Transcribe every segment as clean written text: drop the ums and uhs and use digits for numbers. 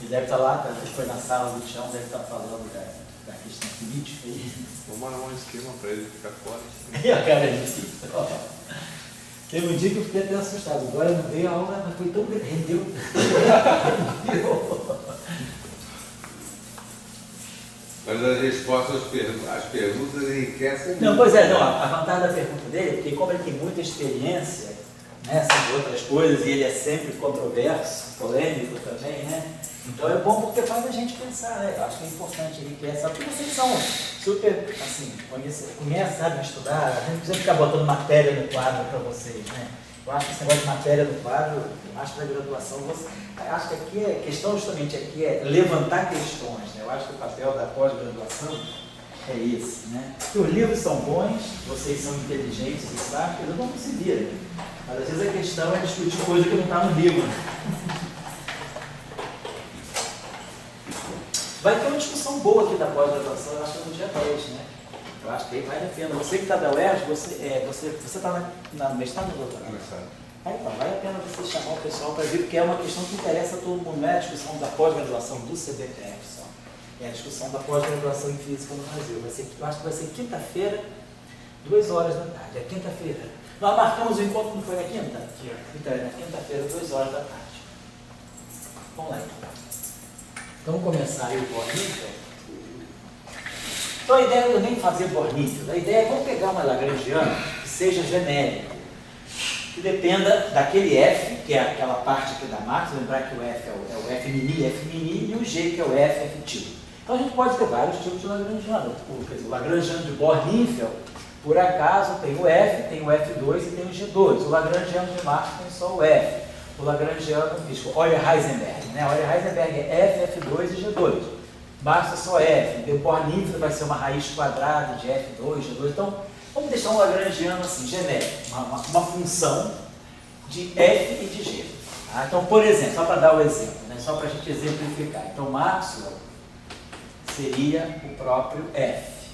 Ele deve estar lá, depois na sala do chão, deve estar falando da questão política aí. Vamos arrumar um esquema para ele ficar fora. E a cara de teve um dia que eu fiquei até assustado. Agora não veio a aula, mas foi tão grande. Rendeu. Mas as respostas às perguntas enriquecem. Não, pois é, não, a vantagem da pergunta dele é porque como ele tem muita experiência, né, sobre outras coisas, e ele é sempre controverso, polêmico também, né? Então é bom porque faz a gente pensar, né? Eu acho que é importante ele pensar, porque vocês são super, assim, conhecem, sabem estudar, a gente não precisa ficar botando matéria no quadro para vocês, né? Eu acho que esse negócio de matéria no quadro, eu acho que na graduação, acho que aqui é questão justamente aqui é levantar questões, né? Eu acho que o papel da pós-graduação é esse, né? Porque os livros são bons, vocês são inteligentes e sábios, eu não se vira. Mas às vezes a questão é discutir coisa que não está no livro. Vai ter uma discussão boa aqui da pós-graduação, eu acho que é no dia 10, né? Eu acho que aí vale a pena. Você que está da UERJ, você está na mestrado ou doutorado? Então, vale a pena você chamar o pessoal para vir, porque é uma questão que interessa a todo mundo, não é a discussão da pós-graduação do CBPF só. É a discussão da pós-graduação em Física no Brasil. Eu acho que vai ser quinta-feira, 2 horas da tarde. É quinta-feira. Nós marcamos o encontro, não foi na quinta? Então, é na quinta-feira, 2 horas da tarde. Vamos lá, então. Vamos começar aí o Bornífero. Então a ideia não é nem fazer Bornífero, a ideia é vamos pegar uma lagrangiana que seja genérica, que dependa daquele F, que é aquela parte aqui da máquina, lembrar que o F é o F mini, e o G que é o F efetivo. Então a gente pode ter vários tipos de lagrangiano. Quer dizer, o lagrangiano de Bornífero, por acaso, tem o F, tem o F2 e tem o G2. O lagrangiano de Marx tem só o F. O lagrangiano, olha Heisenberg, né? Olha Heisenberg é F, F2 e G2. Basta só F. O Bornífero vai ser uma raiz quadrada de F2, G2. Então, vamos deixar um lagrangiano assim, genérico, uma função de F e de G. Tá? Então, por exemplo, só para dar o exemplo, né? Só para a gente exemplificar. Então, Maxwell seria o próprio F,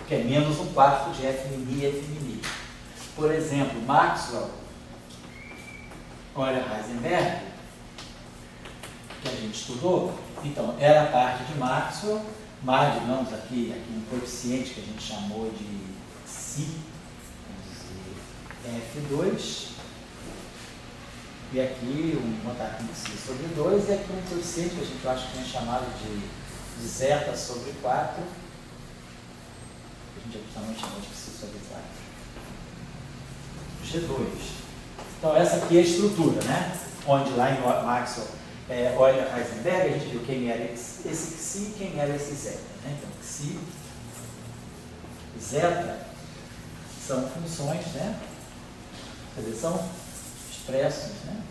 que é menos 1/4 de F mini e F mini. Por exemplo, Maxwell, olha Heisenberg, que a gente estudou, então era a parte de Maxwell, mais, digamos, aqui um coeficiente que a gente chamou de Psi, F2, e aqui vou botar aqui um Psi sobre 2, e aqui um coeficiente que a gente acha que tinha chamado de zeta sobre 4, que a gente justamente chamou de Psi sobre 4, G2. Então essa aqui é a estrutura, né? Onde lá em Maxwell, olha Heisenberg, a gente viu quem era esse Psi e quem era esse zeta. Né? Então Psi e zeta são funções, né? Quer dizer, são expressos, né?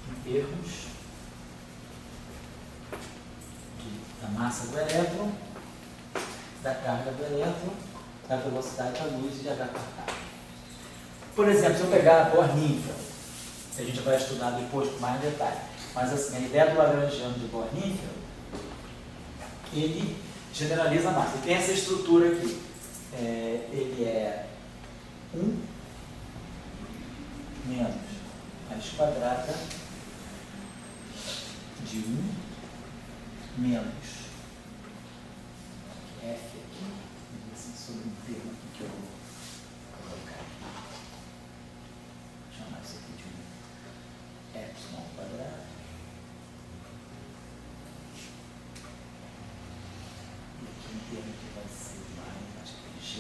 Em termos da massa do elétron, da carga do elétron, da velocidade da luz e de H quartado. Por exemplo, se eu pegar a Bornífero, a gente vai estudar depois com mais detalhe, mas assim, a ideia do lagrangiano de Bornífero, ele generaliza a massa. Ele tem essa estrutura aqui. Ele é 1 menos raiz quadrada de 1 menos F aqui, sobre um termo aqui que eu vou colocar. Vou chamar isso aqui de epsilon ao quadrado. E aqui um termo que vai ser mais, acho que G.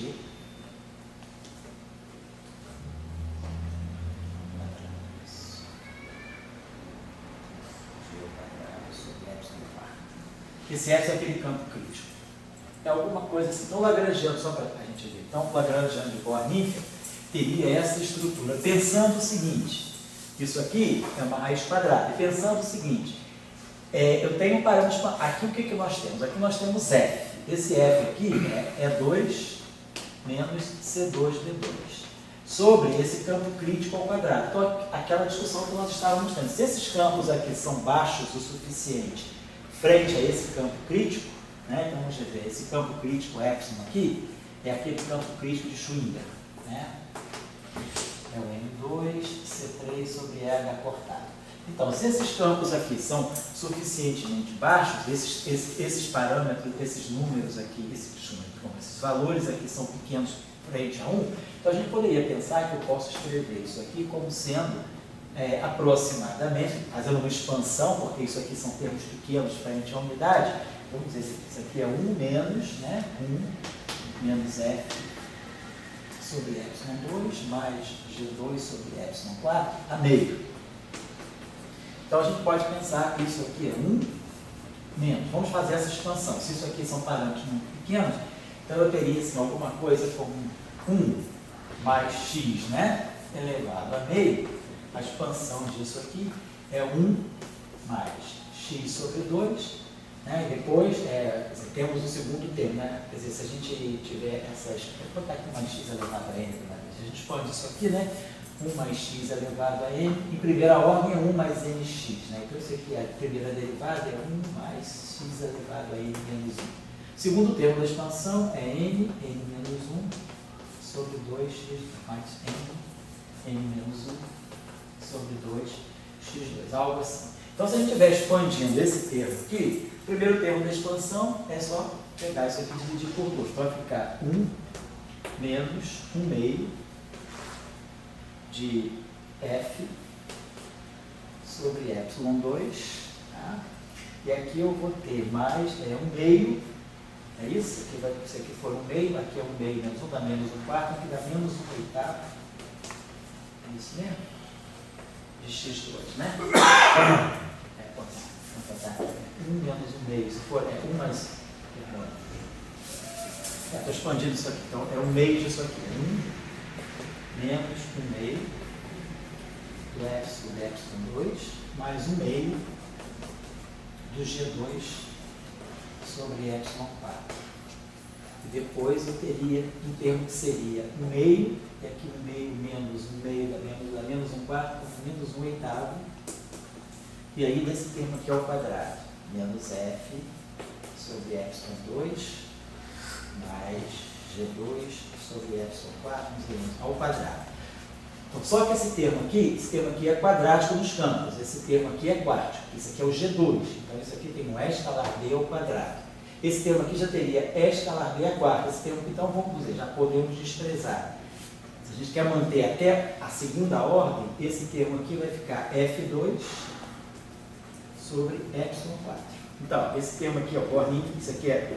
G ao quadrado sobre epsilon ao quarto. Esse epsilon é aquele campo crítico. É alguma coisa assim. Então, o lagrangiano, só para a gente ver, então, o lagrangiano de Bornífero teria essa estrutura, pensando o seguinte, isso aqui é uma raiz quadrada, e pensando o seguinte, eu tenho um parâmetro, aqui o que nós temos? Aqui nós temos F, esse F aqui é 2 menos C2D2, sobre esse campo crítico ao quadrado. Então, aquela discussão que nós estávamos tendo, se esses campos aqui são baixos o suficiente frente a esse campo crítico, né? Então, vamos ver, esse campo crítico epsilon aqui é aquele campo crítico de Schrödinger. Né? é o M2, C3 sobre EH cortado. Então, se esses campos aqui são suficientemente baixos, esses parâmetros, esses números aqui, esses valores aqui são pequenos frente a 1, então a gente poderia pensar que eu posso escrever isso aqui como sendo aproximadamente, fazendo uma expansão, porque isso aqui são termos pequenos frente à unidade, vamos dizer que isso aqui é 1 menos, 1 menos F sobre epsilon2 mais G2 sobre epsilon4 a meio. Então a gente pode pensar que isso aqui é 1 menos. Vamos fazer essa expansão. Se isso aqui são parâmetros muito pequenos, então eu teria assim, alguma coisa como 1 mais x, elevado a meio. A expansão disso aqui é 1 mais x sobre 2. E depois temos o segundo termo, quer dizer, se a gente tiver essas. Vou botar aqui mais x elevado a n, a gente expande isso aqui, 1 mais x elevado a n, em primeira ordem é 1 mais nx, então isso aqui, a primeira derivada é 1 mais x elevado a n menos 1. Segundo termo da expansão é n menos 1 sobre 2x mais n menos 1 sobre 2x2, algo assim. Então, se a gente estiver expandindo esse termo aqui, o primeiro termo da expansão é só pegar isso aqui e dividir por 2. Então, vai ficar 1 menos 1 meio de f sobre epsilon 2. Tá? E aqui eu vou ter mais 1 meio, é isso? Se aqui for 1 meio, aqui é 1 meio menos 1, dá menos 1 quarto, aqui dá menos 1 oitavo. É isso mesmo? De x2, Tá. 1 menos 1 meio, se for 1 mais. Estou expandindo isso aqui, então é 1 meio disso aqui. 1 menos 1 meio do f sobre epsilon 2 mais 1 meio do G2 sobre epsilon 4. E depois eu teria um termo que seria 1 meio, e aqui 1 meio menos 1 meio dá menos 1 quarto, menos 1 oitavo. E aí desse termo aqui ao quadrado, menos f sobre epsilon 2 mais G2 sobre epsilon 4 ao quadrado. Então, só que esse termo aqui é quadrático nos campos, esse termo aqui é quartico, esse aqui é o G2, então isso aqui tem um E escalar B ao quadrado. Esse termo aqui já teria E escalar B a quarta, esse termo aqui, então vamos dizer, já podemos desprezar. Se a gente quer manter até a segunda ordem, esse termo aqui vai ficar F2 sobre epsilon 4. Então, esse termo aqui, isso aqui é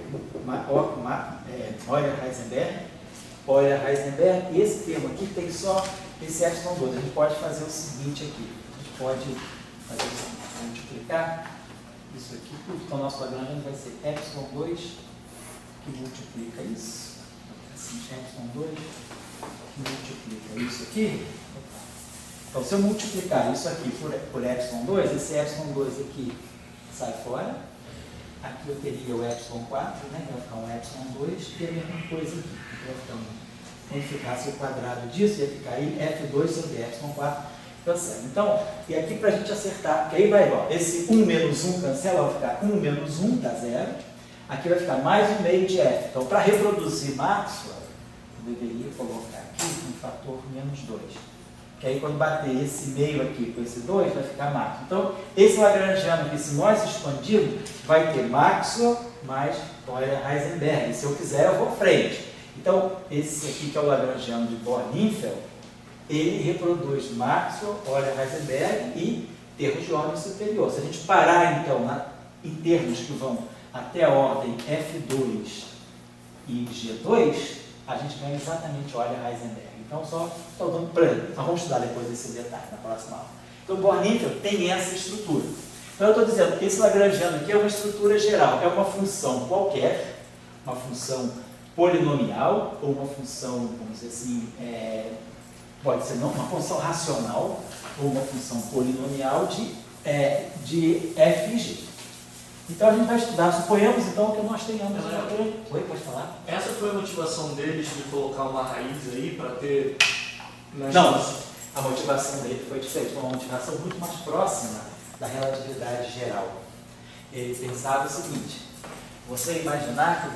Euler-Heisenberg, e esse termo aqui tem só esse epsilon 2. A gente pode fazer o seguinte aqui, a gente pode fazer o seguinte, multiplicar isso aqui tudo, então nosso Lagrangiano vai ser epsilon 2 que multiplica isso, assim, epsilon 2 que multiplica isso aqui. Então, se eu multiplicar isso aqui por epsilon 2, esse epsilon 2 aqui sai fora. Aqui eu teria o epsilon 4, vai ficar um epsilon 2, e a mesma coisa aqui. Então, quando ficasse o quadrado disso, ia ficar aí F2 sobre epsilon 4 cancela. Então, e aqui para a gente acertar, porque aí vai, esse 1 menos 1 cancela, vai ficar 1 menos 1 dá 0. Aqui vai ficar mais 1 meio de F. Então, para reproduzir Maxwell, eu deveria colocar aqui um fator menos 2. Que aí quando bater esse meio aqui com esse 2, vai ficar Maxwell. Então, esse Lagrangiano aqui, se nós expandirmos, vai ter Maxwell mais Euler-Heisenberg. Se eu quiser, eu vou à frente. Então, esse aqui que é o Lagrangiano de Bohr-Ninfeld, ele reproduz Maxwell, Euler-Heisenberg e termos de ordem superior. Se a gente parar, então, em termos que vão até a ordem F2 e G2, a gente ganha exatamente Euler-Heisenberg. Então, só estou dando para ele. Nós vamos estudar depois esse detalhe na próxima aula. Então, Bohr-Ninfeld tem essa estrutura. Então, eu estou dizendo que esse Lagrangiano aqui é uma estrutura geral. É uma função qualquer, uma função polinomial, ou uma função, vamos dizer assim, pode ser não uma função racional, ou uma função polinomial de f e g. Então, a gente vai estudar, suponhamos então que nós tenhamos... Oi, pode falar? Essa foi a motivação deles de colocar uma raiz aí para ter... Não, a motivação dele foi diferente, foi uma motivação muito mais próxima da relatividade geral. Ele pensava o seguinte: você imaginar que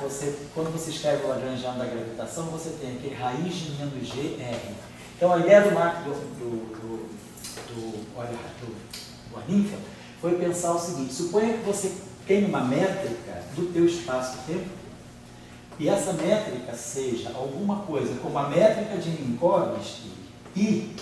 quando você escreve o Lagrangiano da gravitação, você tem aquele raiz de menos g, r. Então a ideia do Bornfeld foi pensar o seguinte: suponha que você tem uma métrica do teu espaço-tempo e essa métrica seja alguma coisa como a métrica de Minkowski e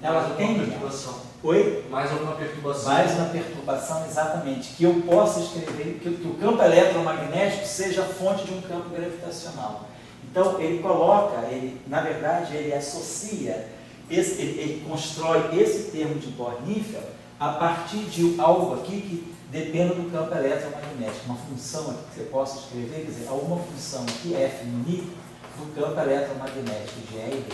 ela tem perturbação. Oi? Mais alguma perturbação. Mais uma perturbação, exatamente, que eu possa escrever que o campo eletromagnético seja a fonte de um campo gravitacional. Então ele coloca, na verdade ele associa, ele constrói esse termo de Bornfeld a partir de algo aqui que depende do campo eletromagnético, uma função aqui que você possa escrever, quer dizer, alguma função aqui, F μ, do campo eletromagnético de E.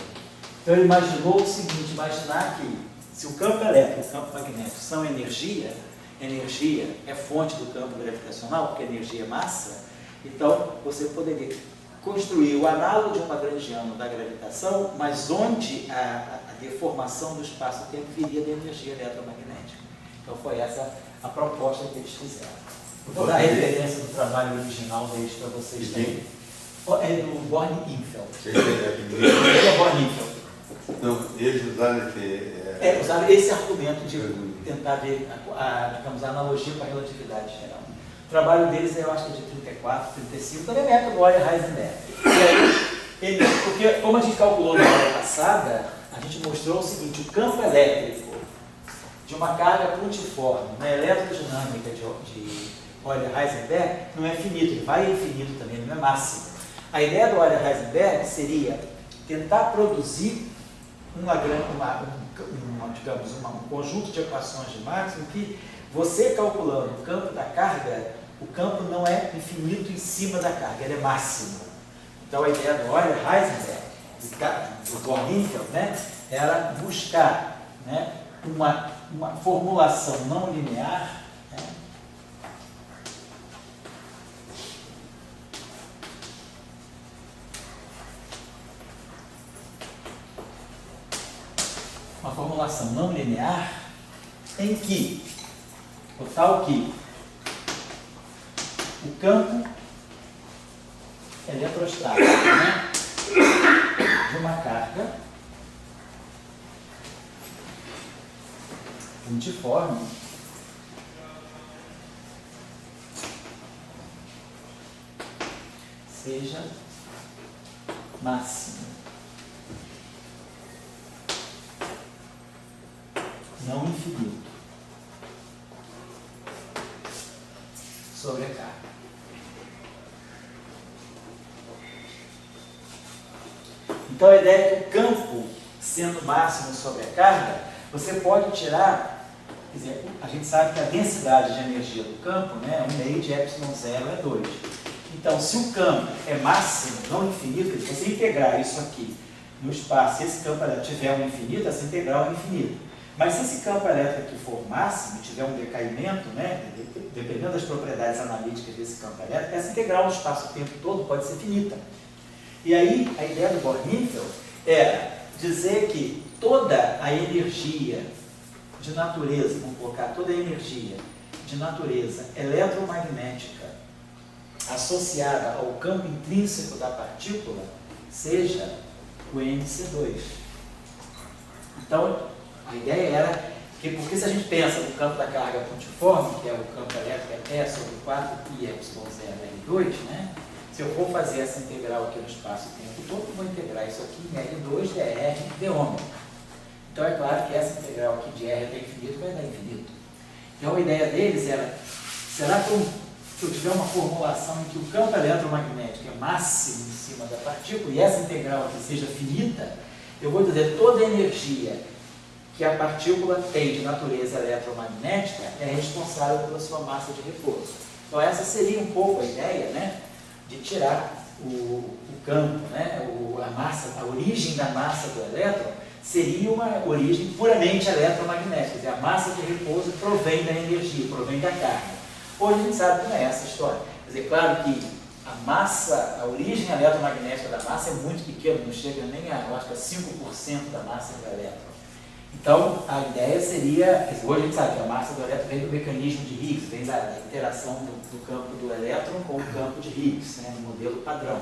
Então ele imaginou o seguinte: imaginar que se o campo elétrico e o campo magnético são energia é fonte do campo gravitacional, porque energia é massa, então você poderia construir o análogo de um lagrangiano da gravitação, mas onde a deformação do espaço-tempo viria da energia eletromagnética. Então foi essa a proposta que eles fizeram. Vou dar a referência do trabalho original deles para vocês terem. É do Bornfeld. É Bornfeld. Não, eles usaram usaram esse argumento de tentar ver digamos, a analogia com a relatividade geral. O trabalho deles, eu acho que é de 34, 35, também é método Euler-Heisenberg. E aí, porque como a gente calculou na aula passada, a gente mostrou o seguinte: o campo elétrico de uma carga pontiforme na eletrodinâmica de Euler-Heisenberg não é finito, ele vai infinito também, não é máximo. A ideia do Euler-Heisenberg seria tentar produzir um conjunto de equações de Maxwell que você calculando o campo da carga, o campo não é infinito em cima da carga, ele é máximo. Então a ideia do Euler-Heisenberg, do Bornfeld, né, era buscar, né, uma formulação não linear, né, em que o tal que o campo eletrostático, né, de uma carga pontiforme seja máximo, não infinito, sobre a carga. Então a ideia é que o campo, sendo máximo sobre a carga, você pode tirar, quer dizer, a gente sabe que a densidade de energia do campo, né, 1 meio de ε0 é 2. Então, se o campo é máximo, não infinito, se você integrar isso aqui no espaço, se esse campo elétrico tiver um infinito, essa integral é infinita. Mas se esse campo elétrico aqui for máximo, tiver um decaimento, né, dependendo das propriedades analíticas desse campo elétrico, essa integral no espaço-tempo todo pode ser finita. E aí, a ideia do Bornfeld era dizer que toda a energia de natureza, vamos colocar toda a energia de natureza eletromagnética associada ao campo intrínseco da partícula seja o MC2. Então, a ideia era que, porque se a gente pensa no campo da carga pontiforme, que é o campo elétrico E sobre 4πε0L2, né? Se eu for fazer essa integral aqui no espaço-tempo todo, eu vou integrar isso aqui em L2 dr dω. Então é claro que essa integral aqui de R até infinito vai dar infinito. Então a ideia deles era, será que se eu tiver uma formulação em que o campo eletromagnético é máximo em cima da partícula e essa integral aqui seja finita, eu vou dizer toda a energia que a partícula tem de natureza eletromagnética é responsável pela sua massa de repouso. Então essa seria um pouco a ideia, né, de tirar o campo, né, a massa, a origem da massa do elétron seria uma origem puramente eletromagnética, quer dizer, a massa de repouso provém da energia, provém da carga. Hoje a gente sabe que não é essa a história. Quer dizer, claro que a massa, a origem eletromagnética da massa é muito pequena, não chega nem a, eu acho que a 5% da massa do elétron. Então, a ideia seria, hoje a gente sabe que a massa do elétron vem do mecanismo de Higgs, vem da interação do campo do elétron com o campo de Higgs, né, no modelo padrão.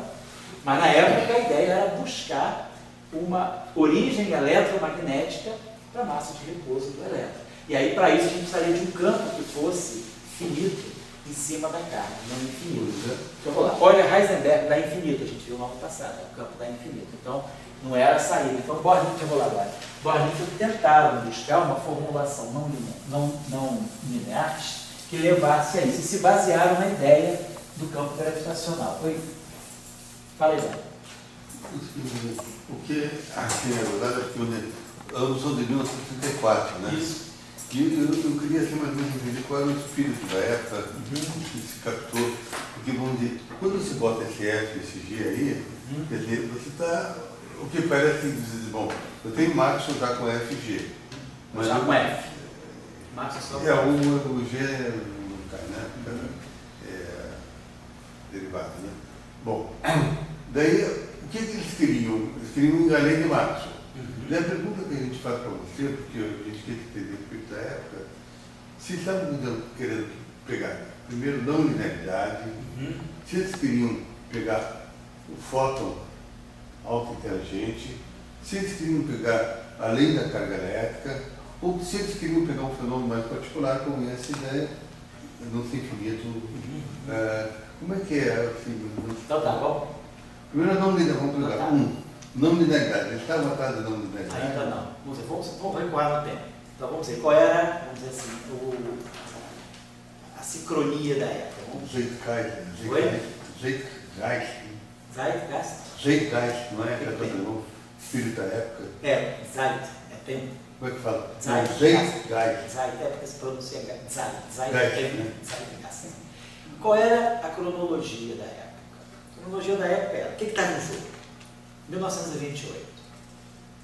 Mas na época a ideia era buscar uma origem eletromagnética para a massa de repouso do elétron. E aí, para isso, a gente precisaria de um campo que fosse finito em cima da carga, não infinito. Então, vamos lá. Olha, Heisenberg dá infinito, a gente viu no ano passado, o campo dá infinito. Então, não era a saída. Então, Bohr-Lindtke, vou lá agora. Bohr-Lindtke tentaram buscar uma formulação não linear que levasse a isso. E se basearam na ideia do campo gravitacional. Oi? Fala aí, Zé. O que aqui, na verdade, é que ambos são de 1934, né? Isso. E eu queria assim, mais ou menos entender qual era o espírito da época que se captou. Porque, vamos dizer, quando você bota esse F, esse G aí, quer dizer, você está. O que parece dizer, bom, eu tenho Maxwell já com F e G. Mas já com F. Maxwell só com o G não cai, né? Derivado, né? Bom, daí, o que eles queriam? Eles queriam além de Maxwell. Daí a pergunta que a gente faz para você, porque a gente quer entender o espírito da época, se estavam querendo pegar, primeiro, não linearidade, se eles queriam pegar o fóton auto-inteligente, se eles queriam pegar além da carga elétrica, ou se eles queriam pegar um fenômeno mais particular, como essa ideia, não sei infinito. Como é que é? Assim, então tá bom. Primeiro, não linearidade, vamos pegar não linearidade. Eles estavam atrás da não linearidade? Ainda não. Vamos recuar no tempo. Então vamos dizer, qual era, vamos dizer assim, a sincronia da época? Zeitgeist, não é? O espírito da época. Zeit, é tempo. Como é que fala? Zeitgeist. Zeit é porque se pronuncia Zeitgeist. Qual era a cronologia da época? A cronologia da época era, o que está no jogo? 1928,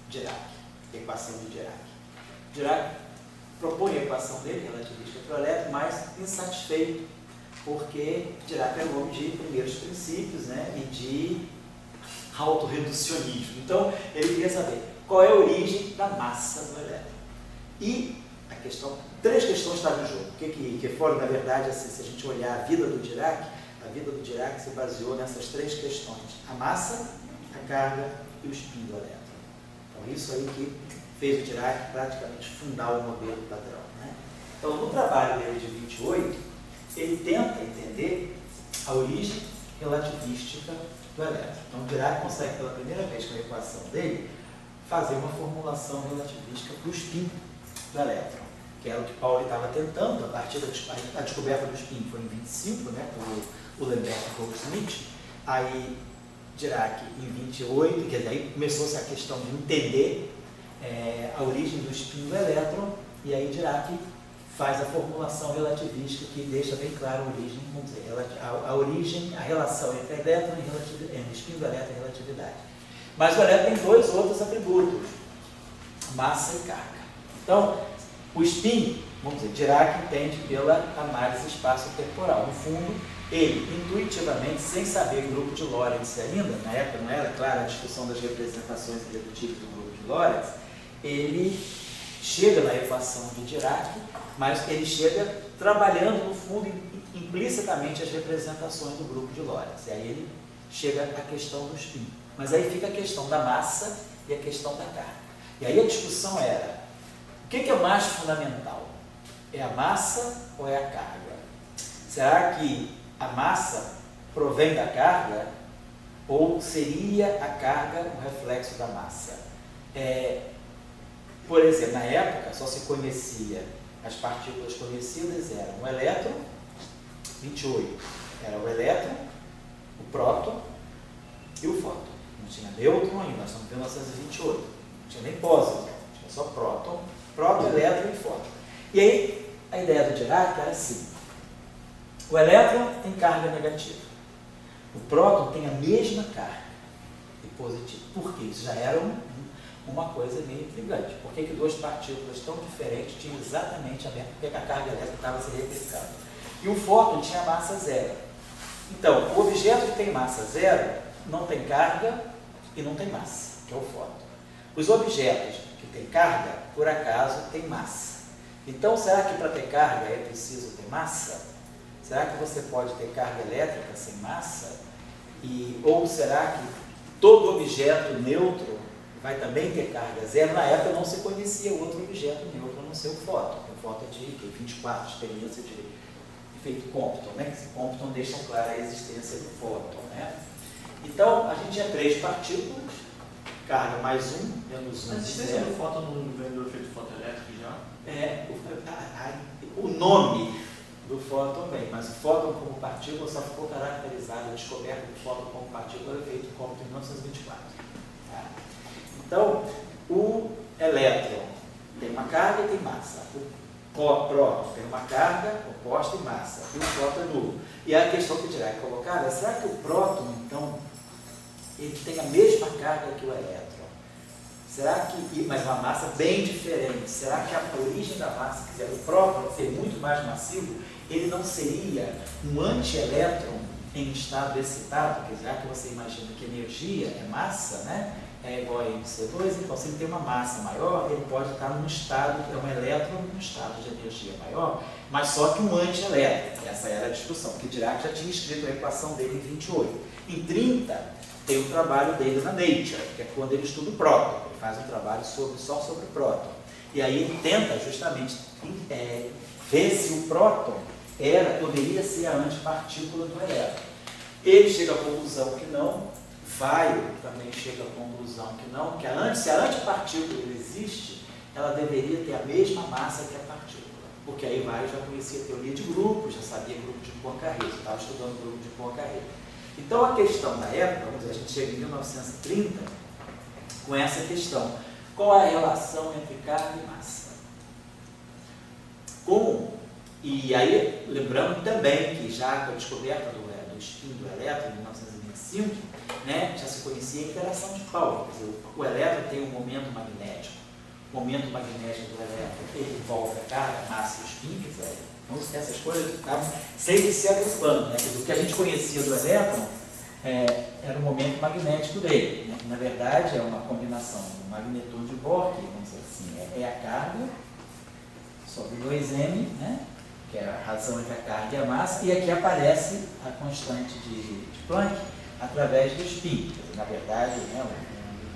Dirac, equação de Dirac. Dirac propõe a equação dele, relativista para o elétron, mas insatisfeito, porque Dirac era um homem de primeiros princípios, né, e de autorreducionismo. Então, ele queria saber qual é a origem da massa do elétron. E três questões estavam em jogo, que foram, na verdade, assim, se a gente olhar a vida do Dirac se baseou nessas três questões: a massa, a carga e o spin do elétron. Então, isso aí que fez o Dirac praticamente fundar o modelo padrão, né? Então, no trabalho dele de 28, ele tenta entender a origem relativística do elétron. Então, o Dirac consegue, pela primeira vez com a equação dele, fazer uma formulação relativística para o spin do elétron, que era o que Pauli estava tentando, a partir da descoberta do spin foi em 25, né, por Uhlenbeck e Goldsmith. Aí Dirac em 28, quer dizer, aí começou-se a questão de entender a origem do spin do elétron, e aí Dirac faz a formulação relativística que deixa bem claro a origem, vamos dizer, a origem, a relação entre elétron e spin do elétron e relatividade. Mas o elétron tem dois outros atributos, massa e carga. Então, o spin, vamos dizer, Dirac entende pela análise espaço-temporal. No fundo, ele, intuitivamente, sem saber o grupo de Lorentz ainda, na época não era clara a discussão das representações irredutíveis do grupo de Lorentz, ele chega na equação de Dirac, mas ele chega trabalhando, no fundo, implicitamente as representações do grupo de Lorentz. E aí ele chega à questão do spin. Mas aí fica a questão da massa e a questão da carga. E aí a discussão era, o que é mais fundamental? É a massa ou é a carga? Será que a massa provém da carga ou seria a carga um reflexo da massa? Por exemplo, na época só se conhecia, as partículas conhecidas eram o elétron, 28, era o elétron, o próton e o fóton. Não tinha nêutron ainda, nós estamos em 1928, não tinha nem pósitron, tinha só próton, elétron e fóton. E aí, a ideia do Dirac era assim: o elétron tem carga negativa, o próton tem a mesma carga e positiva. Por quê? Isso já era uma coisa meio intrigante. Por que duas partículas tão diferentes tinham exatamente a mesma? Por que a carga elétrica estava se replicando? E o fóton tinha massa zero. Então, o objeto que tem massa zero não tem carga e não tem massa, que é o fóton. Os objetos que têm carga, por acaso, têm massa. Então, será que para ter carga é preciso ter massa? Será que você pode ter carga elétrica sem massa? Ou será que todo objeto neutro vai também ter carga zero. Na época não se conhecia outro objeto neutro a não ser o fóton. O fóton é de 24, experiência de efeito Compton, né? Que Compton deixa clara a existência do fóton, né? Então, a gente tinha 3 partículas, carga mais 1, menos 1, A existência zero. do fóton não vem do efeito fotoelétrico já? O nome do fóton vem, mas o fóton como partícula só ficou caracterizado, a descoberta do fóton como partícula é feito como em 1924. Tá? Então, o elétron tem uma carga e tem massa. O próton tem uma carga oposta e massa. E o fóton é nulo. E a questão que Dirac colocava é, será que o próton, então, ele tem a mesma carga que o elétron? Será que, mas uma massa bem diferente, será que a origem da massa, quer dizer, o próton ser muito mais massivo, ele não seria um antielétron em estado excitado? Quer dizer, já que você imagina que energia é massa, né? É igual a MC2, então se ele tem uma massa maior, ele pode estar num estado, é um elétron num estado de energia maior, mas só que um antielétron. Essa era a discussão, porque Dirac já tinha escrito a equação dele em 28. Em 30, tem o trabalho dele na Nature, que é quando ele estuda o próton. Ele faz um trabalho só sobre o próton. E aí ele tenta justamente ver se o próton poderia ser a antipartícula do elétron. Ele chega à conclusão que não. Weiro também chega à conclusão que não, que se a antipartícula existe, ela deveria ter a mesma massa que a partícula. Porque aí Weiro já conhecia a teoria de grupos, já sabia grupo de Poincaré, já estava estudando o grupo de Poincaré. Então a questão da época, vamos dizer, a gente chega em 1930 com essa questão: qual é a relação entre carga e massa? E aí, lembrando também que já com a descoberta do spin do elétron em 1925, né, já se conhecia a interação de Pauli. Quer dizer, o elétron tem um momento magnético. O momento magnético do elétron ele envolve a carga, a massa e o spin, quer dizer, então, essas coisas estavam sempre se agrupando. Né? O que a gente conhecia do elétron era o momento magnético dele. Né? Na verdade, é uma combinação do magneton de Bohr, vamos dizer assim, é a carga sobre 2m, né? Que é a razão entre a carga e a massa, e aqui aparece a constante de Planck através do spin. Na verdade, né,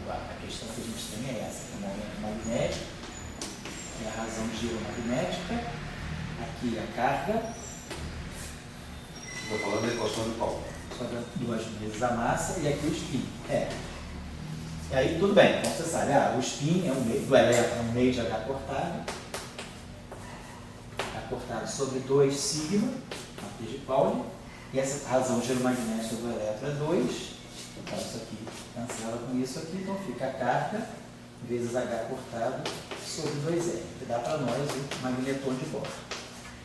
a questão que a gente tem é essa, que é o momento magnético, é a razão giromagnética, aqui a carga. Estou falando da equação de Pauli. Sobre 2 vezes a massa e aqui o spin. E aí tudo bem, então você sabe, o spin é um meio do elétron, é um meio de H cortado sobre 2 sigma, aqui de Pauli, e essa razão giromagnética do elétron é 2, então isso aqui cancela com isso aqui, então fica a carga vezes H cortado sobre 2L, que dá para nós o magneton de Bohr.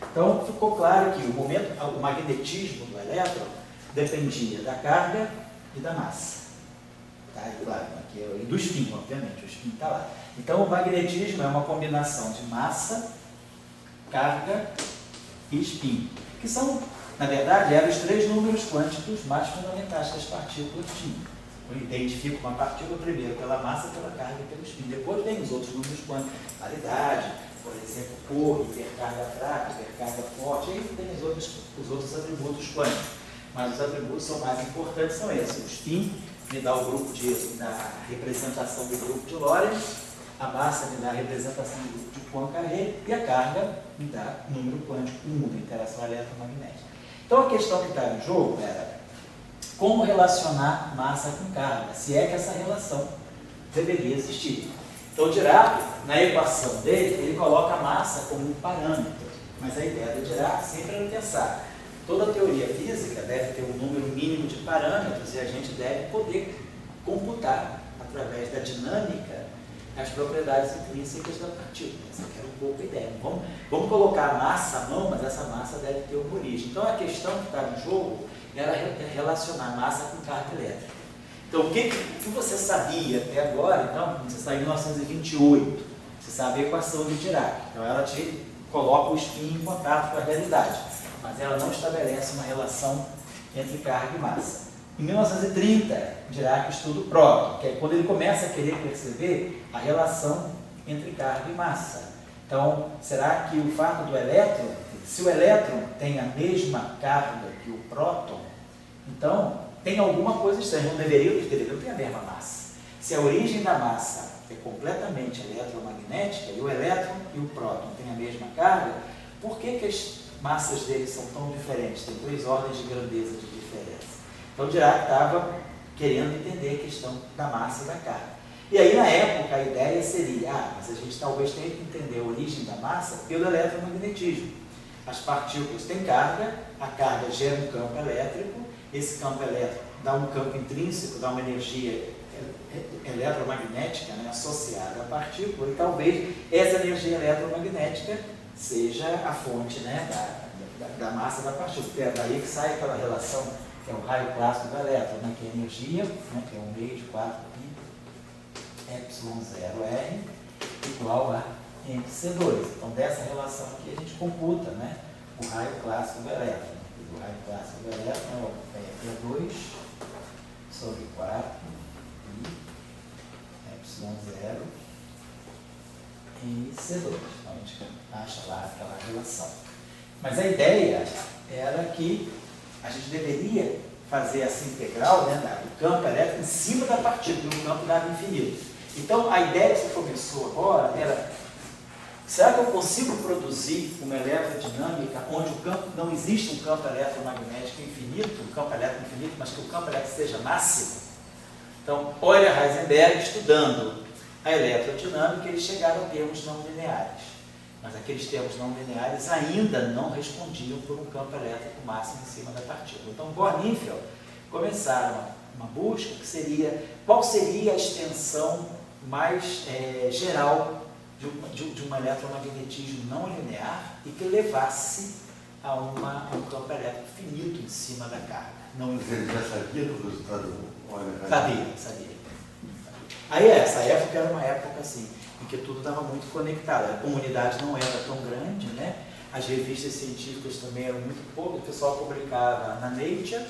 Então ficou claro que o magnetismo do elétron dependia da carga e da massa. Tá? E claro, aqui e do spin, obviamente, o spin está lá. Então o magnetismo é uma combinação de massa, carga e spin, que são, na verdade, eram os 3 números quânticos mais fundamentais que as partículas tinham. Eu identifico uma partícula primeiro pela massa, pela carga e pelo spin. Depois vem os outros números quânticos, paridade, por exemplo, cor, hipercarga fraca, hipercarga forte, aí tem os outros atributos quânticos. Mas os atributos são mais importantes, são esses. O spin me dá o grupo da representação do grupo de Lorentz, a massa me dá a representação do grupo de Poincaré e a carga me dá o número quântico 1 da interação eletromagnética. Então a questão que está em jogo era como relacionar massa com carga, se é que essa relação deveria existir. Então Dirac, na equação dele, ele coloca a massa como um parâmetro, mas a ideia do Dirac sempre era pensar, toda teoria física deve ter um número mínimo de parâmetros e a gente deve poder computar através da dinâmica as propriedades intrínsecas da partícula. Essa aqui era um pouco a ideia. Vamos colocar a massa à mão, mas essa massa deve ter uma origem. Então a questão que está no jogo era relacionar massa com carga elétrica. Então o que você sabia até agora? Então, você sabe em 1928, você sabe a equação de Dirac. Então ela te coloca o spin em contato com a realidade, mas ela não estabelece uma relação entre carga e massa. Em 1930, Dirac estuda o próton, que é quando ele começa a querer perceber a relação entre carga e massa. Então, será que o fato do elétron, se o elétron tem a mesma carga que o próton, então tem alguma coisa estranha, eles deveriam ter a mesma massa. se a origem da massa é completamente eletromagnética, e o elétron e o próton têm a mesma carga, por que as massas deles são tão diferentes? Tem 2 ordens de grandeza de diferença. Então Dirac estava querendo entender a questão da massa e da carga. E aí, na época, a ideia seria, mas a gente talvez tenha que entender a origem da massa pelo eletromagnetismo. As partículas têm carga, a carga gera um campo elétrico, esse campo elétrico dá um campo intrínseco, dá uma energia eletromagnética, né, associada à partícula, e talvez essa energia eletromagnética seja a fonte, né, da massa da partícula. É daí que sai aquela relação, que é o raio clássico do elétron, né, que é a energia, né, que é 1 meio de 4 ε0r igual a mc2. Então, dessa relação aqui a gente computa, né, o raio clássico do elétron. O raio clássico do elétron é E2 sobre 4 ε0 e C2. Então, a gente acha lá aquela relação. Mas a ideia era que a gente deveria fazer essa integral, né, do campo elétrico em cima da partícula, um campo dado infinito. Então, a ideia que você começou agora era, será que eu consigo produzir uma eletrodinâmica onde não existe um campo eletromagnético infinito, um campo elétrico infinito, mas que o campo elétrico seja máximo? Então, olha Heisenberg estudando a eletrodinâmica, eles chegaram a termos não lineares. Mas aqueles termos não lineares ainda não respondiam por um campo elétrico máximo em cima da partícula. Então, Born e Infeld começaram uma busca que seria, qual seria a extensão mais geral de um eletromagnetismo não linear e que levasse a um campo elétrico finito em cima da carga. Mas ele já sabia do resultado? Sabia. Aí essa época era uma época assim, em que tudo estava muito conectado. A comunidade não era tão grande, né? As revistas científicas também eram muito poucas. O pessoal publicava na Nature,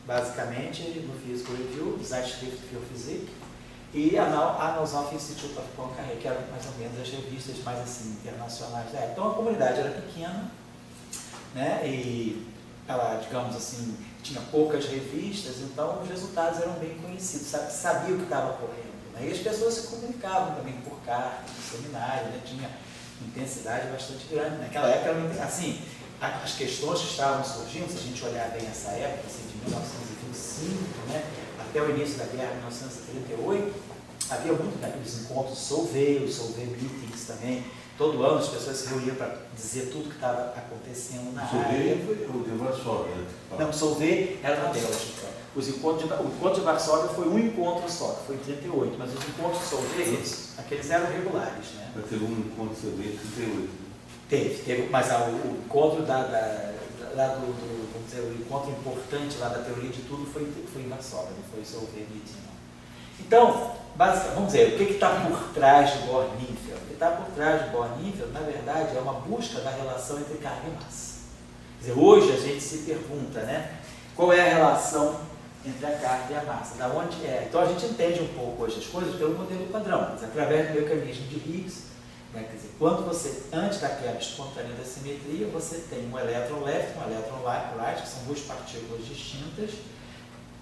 basicamente, no Physical Review, Zeitschrift für Physik, e a Naushoff Institute of Poincaré, que eram mais ou menos as revistas mais assim, internacionais da época. Então a comunidade era pequena, né? E ela, digamos assim, tinha poucas revistas, então os resultados eram bem conhecidos, sabia o que estava ocorrendo. Né? E as pessoas se comunicavam também por carta, por seminário, né? Tinha intensidade bastante grande. Naquela época, assim, as questões que estavam surgindo, se a gente olhar bem essa época, assim, de 1925, né? Até o início da guerra, 1938, havia muito daqueles encontros Solvay, os Solvay Meetings também. Todo ano as pessoas se reuniam para dizer tudo que estava acontecendo na área. Solvay foi o de Varsóvia. Não, Solvay era na Bélgica. O encontro de Varsóvia foi um encontro só, que foi em 38, mas os encontros Solvay, aqueles eram regulares, né? Mas teve um encontro Solvay em 38. Né? Teve, mas o encontro vamos dizer, o encontro importante lá da teoria de tudo foi em Varsóvia, não foi o Solvay Meeting, não. Então, basicamente, vamos dizer, o que está por trás de Born e Infeld? O que está por trás de Born e Infeld, na verdade, é uma busca da relação entre carga e massa. Quer dizer, hoje a gente se pergunta, né, qual é a relação entre a carga e a massa, da onde é. Então a gente entende um pouco hoje as coisas pelo modelo padrão, mas através do mecanismo de Higgs, né, quer dizer, quando você, antes da quebra espontânea da simetria, você tem um elétron left e um elétron right, que são duas partículas distintas.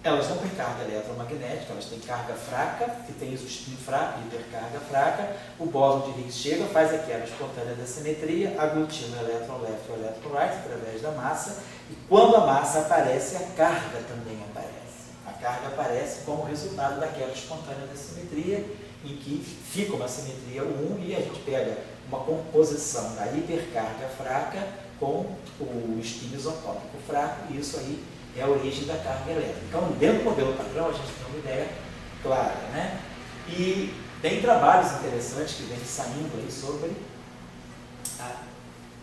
Elas não têm carga eletromagnética, elas têm carga fraca, que tem o spin fraco, hipercarga fraca. O bóson de Higgs chega, faz a quebra espontânea da simetria, aglutina o elétron left e o elétron right através da massa, e quando a massa aparece, a carga também aparece. A carga aparece como resultado da quebra espontânea da simetria, em que fica uma simetria 1 e a gente pega uma composição da hipercarga fraca com o spin isotópico fraco, e isso aí é a origem da carga elétrica. Então, dentro do modelo padrão, a gente tem uma ideia clara, né? E tem trabalhos interessantes que vêm saindo aí sobre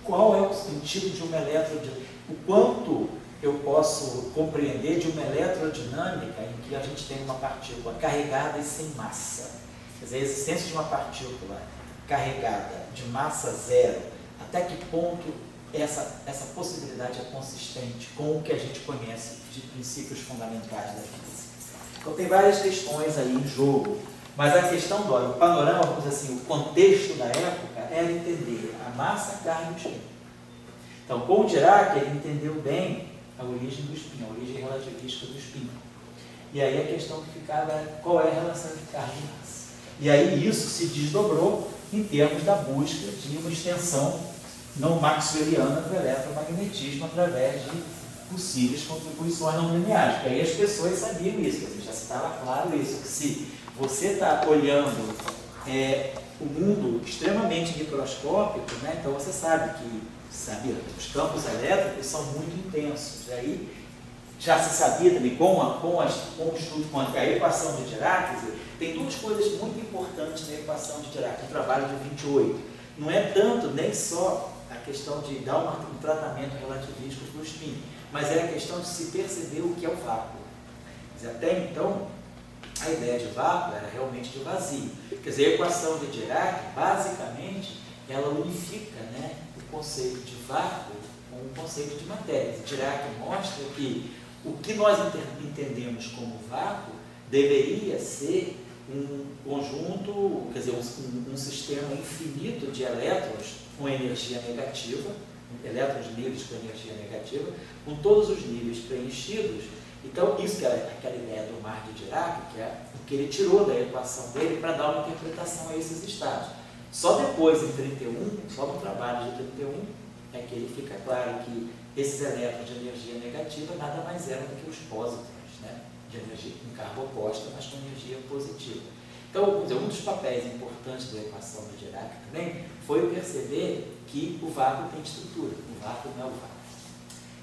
qual é o sentido de uma eletrodinâmica, o quanto eu posso compreender de uma eletrodinâmica em que a gente tem uma partícula carregada e sem massa. Quer dizer, a existência de uma partícula carregada de massa zero, até que ponto essa possibilidade é consistente com o que a gente conhece de princípios fundamentais da física. Então tem várias questões aí em jogo, mas a questão o panorama, vamos dizer assim, o contexto da época era entender a massa, a carga e o spin. Então, com o Dirac, ele entendeu bem a origem do spin, a origem relativística do spin. E aí a questão que ficava era qual é a relação entre carga e massa. E aí isso se desdobrou em termos da busca de uma extensão não maxwelliana do eletromagnetismo através de possíveis contribuições não lineares. Porque aí as pessoas sabiam isso, já estava claro isso, que se você está olhando o mundo extremamente microscópico, né, então você sabe que os campos elétricos são muito intensos. E aí já se sabia também com o estudo quântico, a equação de Dirac, quer dizer, tem duas coisas muito importantes na equação de Dirac, no trabalho de 28. Não é tanto nem só a questão de dar um tratamento relativístico para o spin, mas é a questão de se perceber o que é o vácuo. Quer dizer, até então, a ideia de vácuo era realmente de vazio. Quer dizer, a equação de Dirac, basicamente, ela unifica, né, o conceito de vácuo com o conceito de matéria. Dirac mostra que o que nós entendemos como vácuo deveria ser um conjunto, quer dizer, um sistema infinito de elétrons com energia negativa, elétrons livres com energia negativa, com todos os níveis preenchidos. Então, isso que é aquela ideia do mar de Dirac, que é o que ele tirou da equação dele para dar uma interpretação a esses estados. Só depois, em 31, só no trabalho de 31, é que ele fica claro que esses elétrons de energia negativa nada mais eram do que os pósitrons, né, de energia com carga oposta, mas com energia positiva. Então, um dos papéis importantes da equação de Dirac também foi perceber que o vácuo tem estrutura, o vácuo não é o vácuo.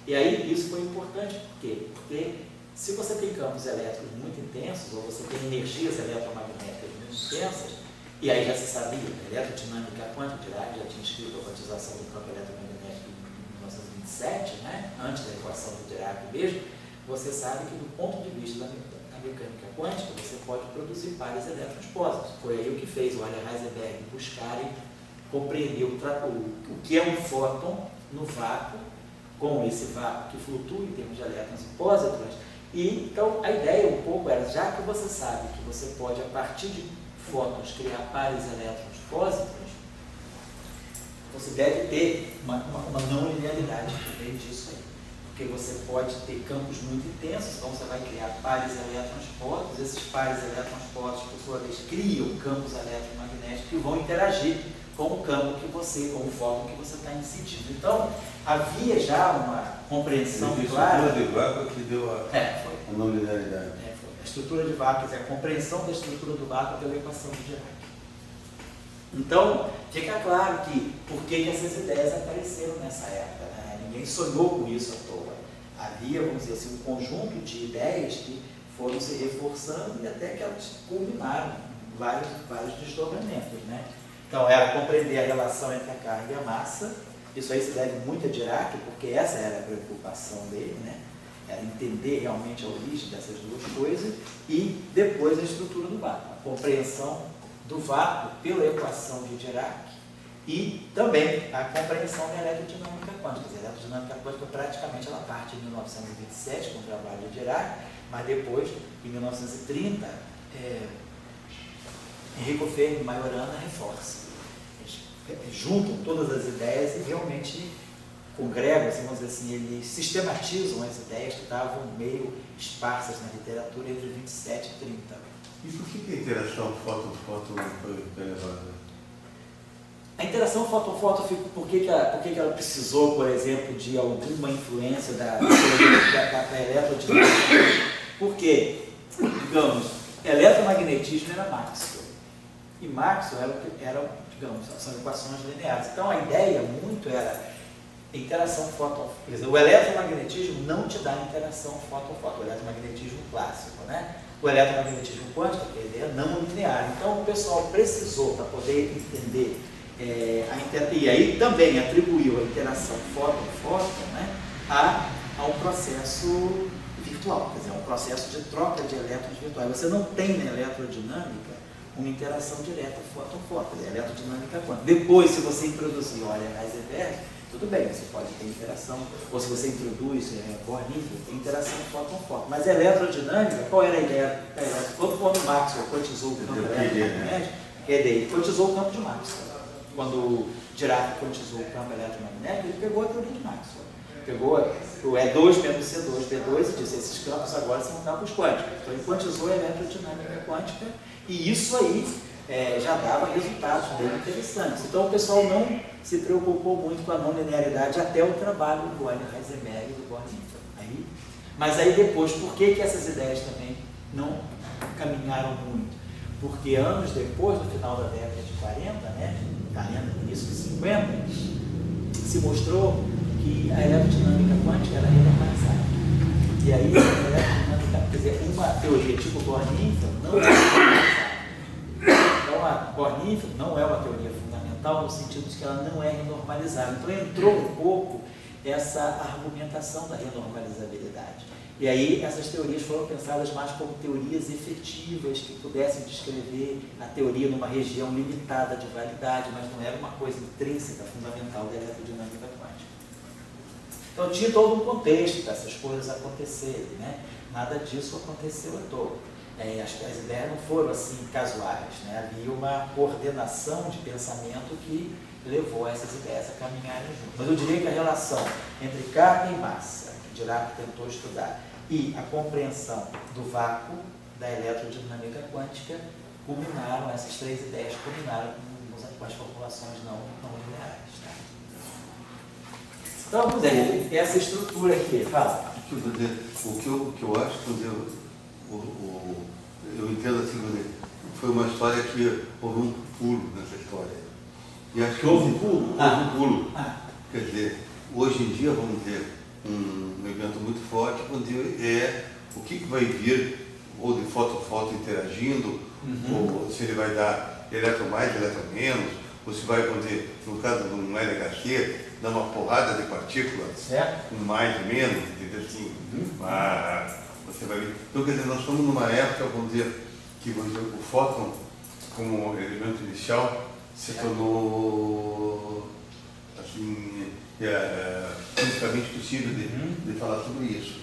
E aí, isso foi importante, por quê? Porque se você tem campos elétricos muito intensos, ou você tem energias eletromagnéticas muito intensas, e aí já se sabia, a eletrodinâmica quântica, Dirac já tinha escrito a quantização do campo eletromagnético em 1927, né? Antes da equação do Dirac mesmo, você sabe que do ponto de vista da mecânica quântica, você pode produzir pares elétrons pósitos. Foi aí o que fez o Euler e Heisenberg buscarem compreender o que é um fóton no vácuo, com esse vácuo que flutua em termos de elétrons e pósitrons. E então a ideia um pouco era, já que você sabe que você pode, a partir de fótons, criar pares elétrons pósitrons, você deve ter uma não linearidade que vem disso aí. Porque você pode ter campos muito intensos, então você vai criar pares elétrons pósitrons, esses pares elétrons pósitrons, por sua vez, criam campos eletromagnéticos que vão interagir com o campo que você, com o fóton que você está incidindo. Então, havia já uma compreensão clara. A estrutura de vácuo que deu a não linearidade. Foi. A estrutura de vácuo, quer dizer, a compreensão da estrutura do vácuo pela equação de Dirac. Então, fica claro que por que essas ideias apareceram nessa época, né? Ninguém sonhou com isso à toa. Havia, vamos dizer assim, um conjunto de ideias que foram se reforçando e até que elas culminaram em vários desdobramentos, né? Então, era compreender a relação entre a carga e a massa. Isso aí se deve muito a Dirac, porque essa era a preocupação dele, né? Era entender realmente a origem dessas duas coisas e depois a estrutura do vácuo, a compreensão do vácuo pela equação de Dirac e também a compreensão da eletrodinâmica quântica. A eletrodinâmica quântica praticamente ela parte em 1927 com o trabalho de Dirac, mas depois, em 1930, Enrico Fermi e Majorana reforçam. Eles juntam todas as ideias e realmente congregam, assim, vamos dizer assim, eles sistematizam as ideias que estavam meio esparsas na literatura entre 27 e 30. E por que a interação fóton-fóton não foi elevada? A interação fóton-fóton, por que ela precisou, por exemplo, de alguma influência da eletrodinâmica? Porque, digamos, eletromagnetismo era Maxwell. E Maxwell era, digamos, são equações lineares. Então a ideia muito era interação fóton. Quer dizer, o eletromagnetismo não te dá interação fóton-fóton, o eletromagnetismo clássico, né? O eletromagnetismo quântico, que é a ideia não linear. Então o pessoal precisou, para poder entender, e aí também atribuiu a interação fóton-fóton, né, a um processo virtual, quer dizer, a um processo de troca de elétrons virtuais. Você não tem na eletrodinâmica uma interação direta fóton-fóton, quer dizer, eletrodinâmica quântica. Depois, se você introduzir Euler e Heisenberg, tudo bem, você pode ter interação, ou se você introduz Born-Nivel, tem interação fóton-fóton. Mas a eletrodinâmica, qual era a ideia da eletrodinâmica? Quando Maxwell quantizou o campo eletromagnético, ele quantizou o campo de Maxwell. Quando Dirac quantizou o campo eletromagnético, ele pegou a teoria de Maxwell. pegou o E2 menos C2, B2 e disse, esses campos agora são campos quânticos. Então ele quantizou a eletrodinâmica quântica e isso aí já dava resultados bem interessantes. Então o pessoal não se preocupou muito com a não linearidade até o trabalho do Werner Heisenberg e do Born-Hammond. Mas aí depois, por que essas ideias também não caminharam muito? Porque anos depois, no final da década de 40, né, 40, início de 50, se mostrou que a eletrodinâmica quântica era renormalizada. E aí, a eletrodinâmica, quer dizer, uma teoria tipo Born-Hammond não é renormalizada. Então, a Born-Hammond não é uma teoria fundamental no sentido de que ela não é renormalizada. Então, entrou um pouco essa argumentação da renormalizabilidade. E aí essas teorias foram pensadas mais como teorias efetivas que pudessem descrever a teoria numa região limitada de validade, mas não era uma coisa intrínseca, fundamental da eletrodinâmica quântica. Então tinha todo um contexto para essas coisas acontecerem, né? Nada disso aconteceu à toa. As ideias não foram assim casuais, né? Havia uma coordenação de pensamento que levou essas ideias a caminharem juntas. Mas eu diria que a relação entre carga e massa, que Dirac tentou estudar, e a compreensão do vácuo da eletrodinâmica quântica culminaram, essas três ideias culminaram com as formulações não lineares. Tá? Então, vamos ver, essa estrutura aqui, fala. O que eu acho, eu entendo assim, foi uma história que houve um pulo nessa história. E acho que houve um pulo. Quer dizer, hoje em dia vamos ter um evento muito forte, onde o que vai vir, ou de foto interagindo, ou se ele vai dar elétron mais, elétron menos, ou se vai, vamos dizer, no caso de um LHC, dar uma porrada de partículas, com mais e menos, entendeu? Assim, você vai ver. Então, quer dizer, nós estamos numa época, vamos dizer, que o fóton, como elemento inicial, se tornou assim, fisicamente possível de falar sobre isso.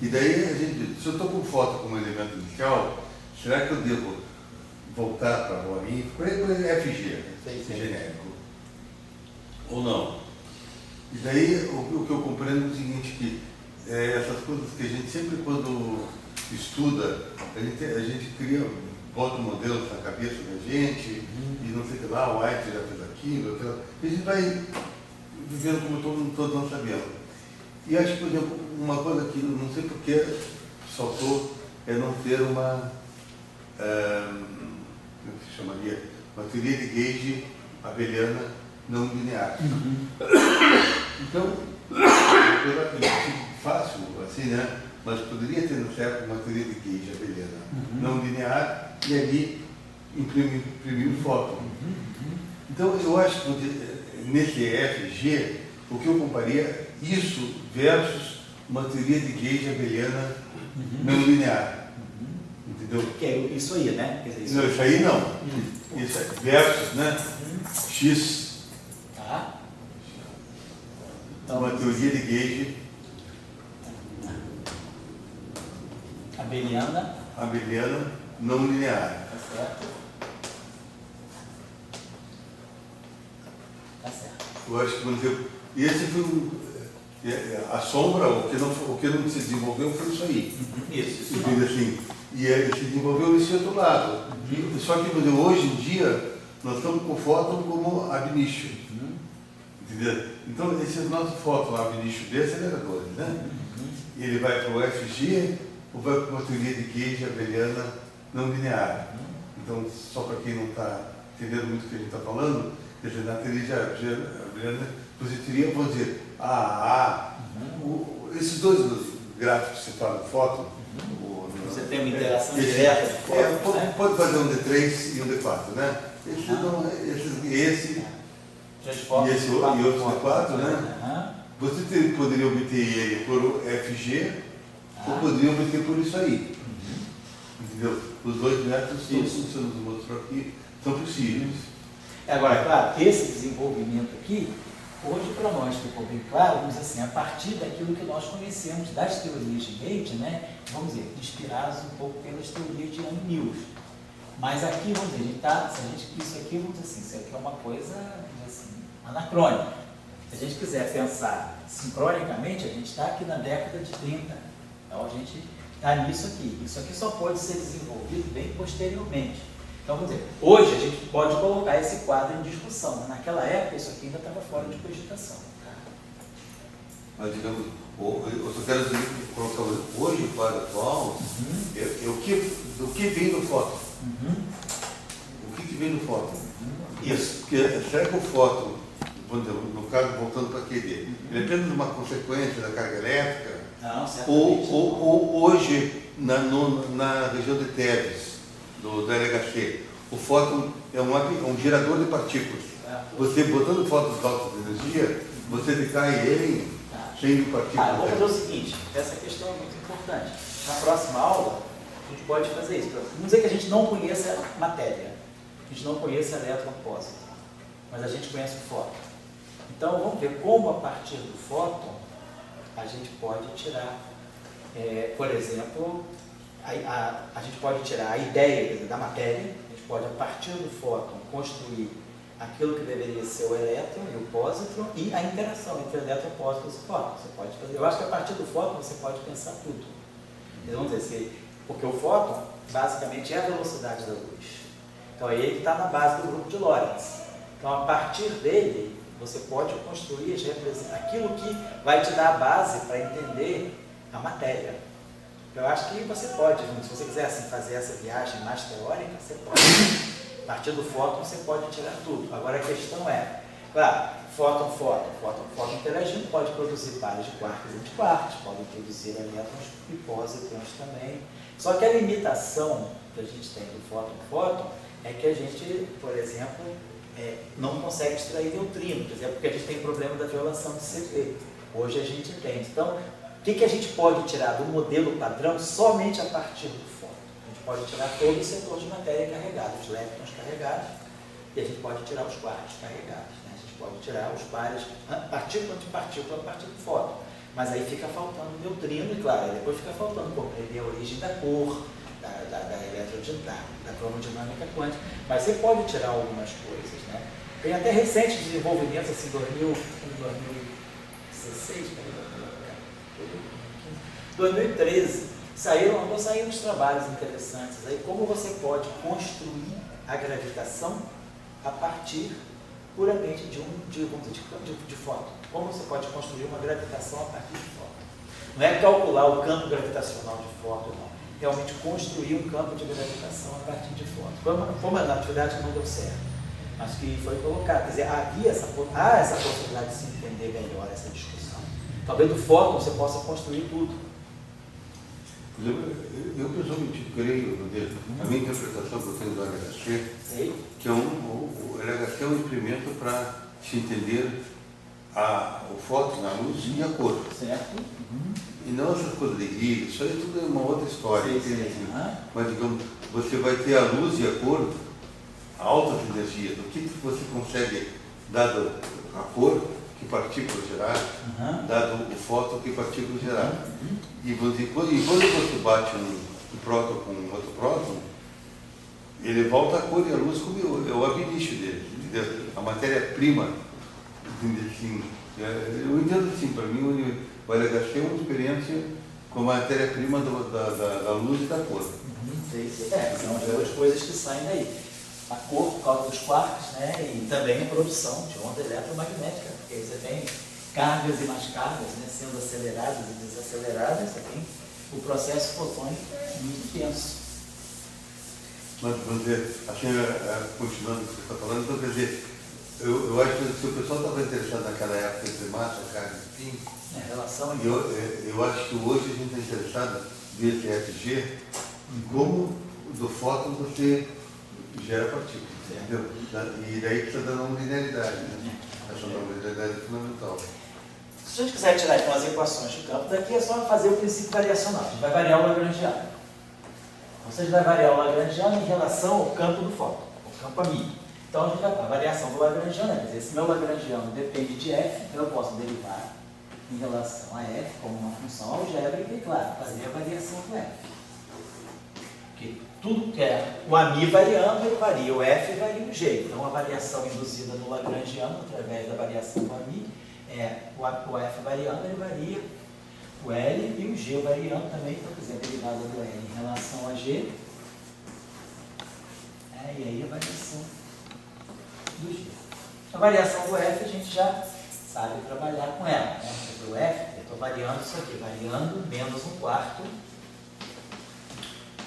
E daí a gente, se eu estou com fóton como elemento inicial, será que eu devo voltar para o Born-Hammond, por FG, genérico, ou não? E daí o que eu compreendo é o seguinte, que essas coisas que a gente sempre quando estuda, a gente cria, bota um modelo na cabeça da gente, e não sei o que lá, o White já fez aquilo, e a gente vai vivendo como todos nós sabemos. E acho que, por exemplo, uma coisa que não sei porque saltou é não ter uma, como se chamaria, uma teoria de gauge abeliana não linear. Então, uma coisa fácil, assim, né? Mas poderia ter no certo uma teoria de gauge abeliana não linear e ali imprimir o fóton. Então, eu acho que nesse FG, o que eu comparia isso versus uma teoria de gauge abeliana não linear. Entendeu? Que é isso aí, né? Quer dizer, Não, isso aí não. Isso é versus, né? X. Tá. Então, Uma teoria de gauge abeliana não linear. Tá certo. Tá certo. Eu acho que, por exemplo, esse foi a sombra, o que não se desenvolveu foi isso aí. Isso. Assim, e ele se desenvolveu nesse outro lado. Só que, por exemplo, hoje em dia, nós estamos com o fóton como ab initio. Entendeu? Então, esse é o nosso fóton ab initio de aceleradores, né? Ele vai para o FG ou vai para uma teoria de gauge abeliana não linear. Então, só para quem não está entendendo muito o que a gente está falando, quer dizer, na teoria abeliana, você teria, vamos dizer, esses dois gráficos que você fala do fóton, você tem uma interação direta de fóton, né? Pode fazer um D3 e um D4, né? Esse e outro D4, né? Você poderia obter ele por FG ou poderia obter por isso aí. Entendeu? Os dois métodos que você nos mostrou aqui são possíveis. Agora, claro, esse desenvolvimento aqui, hoje para nós ficou bem claro, vamos dizer assim, a partir daquilo que nós conhecemos das teorias de Gauge, né? Vamos dizer, inspirados um pouco pelas teorias de Young-Mills. Mas aqui, vamos dizer, isso aqui, vamos dizer assim, isso aqui é uma coisa, vamos dizer assim, anacrônica. Se a gente quiser pensar sincronicamente, a gente está aqui na década de 30. Então a gente está nisso aqui. Isso aqui só pode ser desenvolvido bem posteriormente. Então, vamos dizer, hoje a gente pode colocar esse quadro em discussão, mas naquela época isso aqui ainda estava fora de cogitação. Mas, digamos, eu só quero dizer, colocar hoje o quadro atual, o que vem do fóton? O que vem do fóton? Isso, porque será que o fóton, no caso, voltando para aquele, ele é apenas uma consequência da carga elétrica? Não, certamente. Ou hoje, na região de Teves, da LHC, o fóton é um gerador de partículas. Você botando fótons de alta energia, você decai ele cheio de partículas. Vamos fazer o seguinte, essa questão é muito importante. Na próxima aula, a gente pode fazer isso. Vamos dizer que a gente não conheça a matéria, a gente não conheça eletropósito, mas a gente conhece o fóton. Então, vamos ver como a partir do fóton a gente pode tirar, por exemplo, a gente pode tirar a ideia, quer dizer, da matéria, a gente pode, a partir do fóton, construir aquilo que deveria ser o elétron e o pósitron e a interação entre o elétron, o pósitron e o fóton. Você pode fazer. Eu acho que a partir do fóton você pode pensar tudo. Vamos dizer, porque o fóton, basicamente, é a velocidade da luz. Então, é ele que está na base do grupo de Lorentz. Então, a partir dele, você pode construir aquilo que vai te dar a base para entender a matéria. Eu acho que você pode, se você quiser assim, fazer essa viagem mais teórica, você pode. A partir do fóton você pode tirar tudo. Agora a questão é, claro, fóton interagindo pode produzir pares de quarks e antiquarks, pode produzir elétrons e pósitrons também. Só que a limitação que a gente tem do fóton é que a gente, por exemplo, não consegue extrair neutrino, por exemplo, porque a gente tem problema da violação de CP. Hoje a gente tem. Então, o que a gente pode tirar do modelo padrão somente a partir do fóton? A gente pode tirar todo o setor de matéria carregado, os leptons carregados, e a gente pode tirar os quarks carregados. Né? A gente pode tirar os pares, partícula de partícula a partir do fóton. Mas aí fica faltando neutrino, e claro, depois fica faltando compreender a origem da cor, da cromodinâmica quântica. Mas você pode tirar algumas coisas. Né? Tem até recentes desenvolvimentos, assim, 2016, 2013, saíram os trabalhos interessantes aí, como você pode construir a gravitação a partir puramente de fóton. Como você pode construir uma gravitação a partir de fóton. Não é calcular o campo gravitacional de fóton, não. Realmente construir um campo de gravitação a partir de fóton. Foi uma atividade que não deu certo, mas que foi colocada. Quer dizer, há essa possibilidade de se entender melhor essa discussão. Talvez do fóton você possa construir tudo. Eu pessoalmente creio, a minha interpretação que eu tenho do LHC, que o LHC é um experimento para se entender o fóton, a luz e a cor. Certo. E não essas coisas de Higgs, isso aí tudo é uma outra história. Mas, digamos, você vai ter a luz e a cor, a alta energia, do que você consegue, dado a cor, que partículas gerar, dado o fóton, que partículas gerar. E quando você bate um próton com outro próton, ele volta a cor e a luz como é o ab initio dele, a matéria-prima. Assim, eu entendo assim, para mim o LHC é uma experiência com a matéria-prima da luz e da cor. São as duas coisas que saem daí. A cor por causa dos quarks, né, e também a produção de onda eletromagnética, porque aí você tem cargas e mais cargas, né, sendo aceleradas e desaceleradas, você tem o processo fotônico muito intenso. Mas, vamos dizer, assim, continuando o que você está falando, então, quer dizer, eu acho que se o pessoal estava interessado naquela época entre massa, carga e spin, relação eu acho que hoje a gente está interessado nesse FG, como do fóton você gera partículas, entendeu? E daí precisa dar uma linearidade, né? Essa linearidade é fundamental. Se a gente quiser tirar então as equações de campo, daqui é só fazer o princípio variacional. A gente vai variar o lagrangiano. Você vai variar o lagrangiano em relação ao campo do fóton, ao campo amigo. Então a gente vai para a variação do lagrangiano. Quer dizer, esse meu lagrangiano depende de f, então eu posso derivar em relação a f como uma função algébrica e, claro, fazer a variação do f. Porque tudo que é o ami variando, ele varia o f e varia o g. Então a variação induzida no lagrangiano, através da variação do ami, o F variando, ele varia, o L e o G variando também, então, quer dizer, a derivada do L em relação a G, e aí a variação do G. A variação do F a gente já sabe trabalhar com ela, né? O F, eu estou variando isso aqui, variando menos 1/4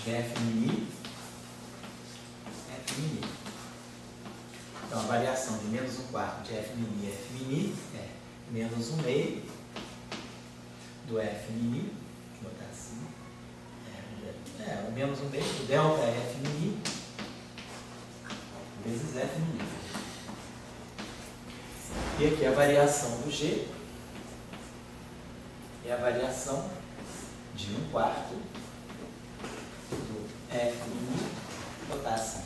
de F mini, F mini. Então, a variação de menos 1/4 de F mini é menos 1/2 do F mini, vou botar assim, o menos 1/2 do delta F mini vezes F mini. E aqui a variação do G é a variação de 1/4 do F mini, vou botar assim,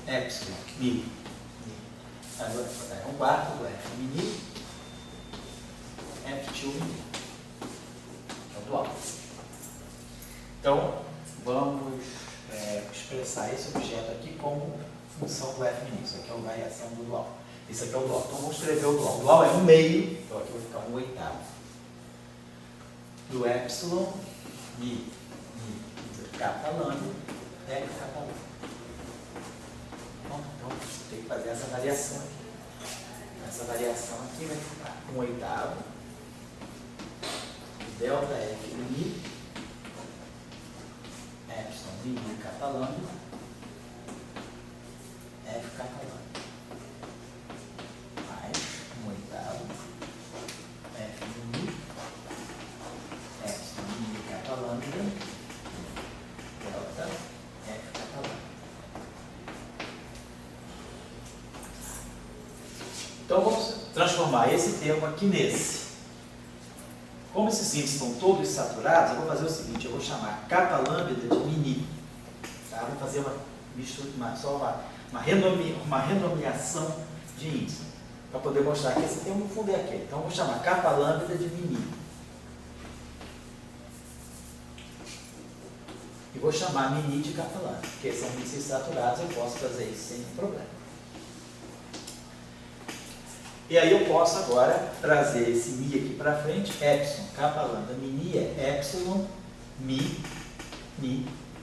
epsilon mini. Agora vou botar 1/4 do F mini, F2 mini. É o dual. Então, vamos expressar esse objeto aqui como função do F mini. Isso aqui é a variação do dual. Isso aqui é o dual. Então, vamos escrever o dual. O dual é 1/2, então aqui vai ficar 1/8 do epsilon mi kappa lambda, F kappa lambda. Então, tem que fazer essa variação aqui. Essa variação aqui vai ficar 1/8 delta F mini, epsilon mini kappa lambda, F kappa lambda. Mais 1/8 F mini, epsilon mini kappa lambda, delta F kappa lambda. Então, vamos transformar esse termo aqui nesse. Como esses índices estão todos saturados, eu vou fazer o seguinte, eu vou chamar kappa lambda de mini. Tá? Vou fazer uma renomeação de índice, para poder mostrar que esse termo no fundo é aquele. Então, eu vou chamar kappa lambda de mini. E vou chamar mini de kappa lambda, porque são índices saturados, eu posso fazer isso sem problema. E aí eu posso agora trazer esse mi aqui para frente, epsilon, kappa lambda, mini é epsilon, mi,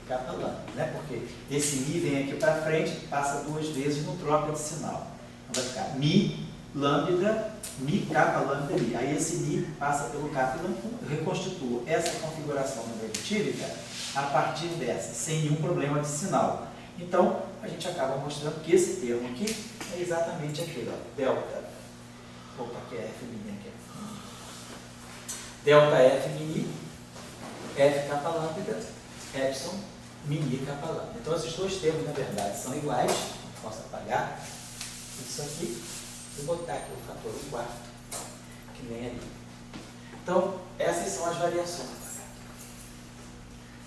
kappa lambda, né? Porque esse mi vem aqui para frente, passa 2 vezes no troca de sinal. Então vai ficar mi, lambda, mi, kappa lambda, mi. Aí esse mi passa pelo kappa lambda, eu reconstituo essa configuração negatívica a partir dessa, sem nenhum problema de sinal. Então, a gente acaba mostrando que esse termo aqui é exatamente aquele, ó, delta. Opa, aqui é F mini aqui. Delta F mini, F kappa lambda, epsilon, mini kappa lambda. Então, esses dois termos, na verdade, são iguais. Posso apagar isso aqui e botar aqui o fator 1/4, que vem ali. Então, essas são as variações.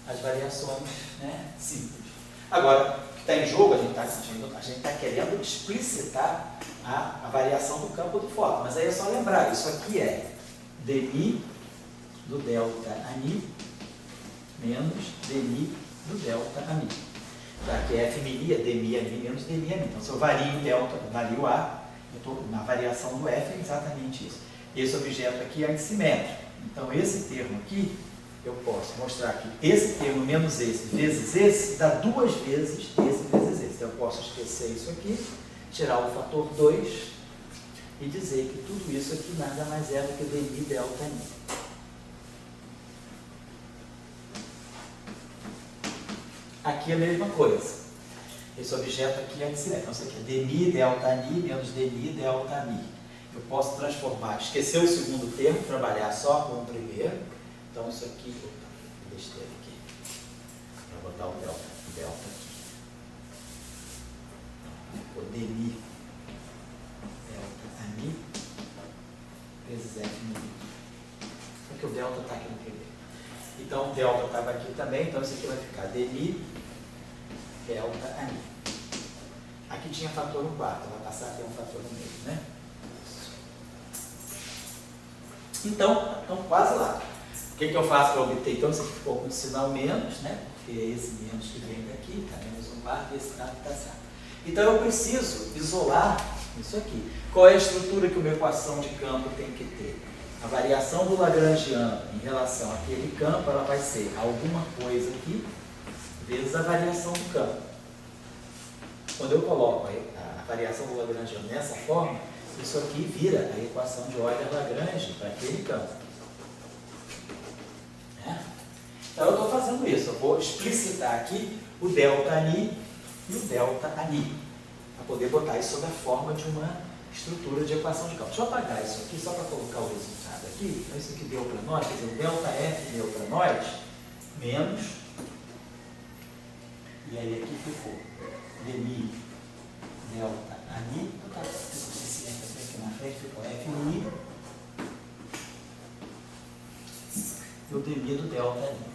As variações, né, simples. Agora, o que está em jogo, a gente está querendo explicitar a variação do campo do fóton. Mas aí é só lembrar, isso aqui é dmi do delta a mi menos dmi do delta a mi. Já que F mini é dmi a mi menos dmi a mi. Então, se eu vario o delta, vario A, eu estou na variação do F, é exatamente isso. Esse objeto aqui é antissimétrico. Então, esse termo aqui, eu posso mostrar que esse termo menos esse vezes esse dá 2 vezes esse vezes esse. Então, eu posso esquecer isso aqui, tirar o fator 2 e dizer que tudo isso aqui nada mais é do que dmi delta mi. Aqui é a mesma coisa. Esse objeto aqui é antissimétrico. Então, isso aqui é dmi delta mi menos dmi delta mi. Eu posso transformar, esquecer o segundo termo, trabalhar só com o primeiro. Então, isso aqui, besteira aqui. Vou botar o delta aqui. Ficou dmi delta a mi vezes F mini. Porque o delta está aqui no primeiro. Então, o delta estava aqui também, então isso aqui vai ficar dmi delta a mi. Aqui tinha fator 1/4, vai passar a ter um fator no meio, né? Então, quase lá. O que eu faço para obter? Então, isso aqui ficou com um sinal menos, né? Porque é esse menos que vem daqui, está menos 1/4 e esse está certo. Então, eu preciso isolar Isso aqui. Qual é a estrutura que uma equação de campo tem que ter? A variação do Lagrangiano em relação àquele campo, ela vai ser alguma coisa aqui, vezes a variação do campo. Quando eu coloco a variação do Lagrangiano nessa forma, isso aqui vira a equação de Euler-Lagrange para aquele campo. Então eu estou fazendo isso, eu vou explicitar aqui o ΔNi e o ΔAni, para poder botar isso sob a forma de uma estrutura de equação de campo. Deixa eu apagar isso aqui, só para colocar o resultado aqui. Então isso aqui deu para nós, quer dizer, o ΔF deu para nós, menos, e aí aqui ficou dmi ΔAni, vou botar esse aqui na frente, ficou FNi, e o dmi do ΔNi.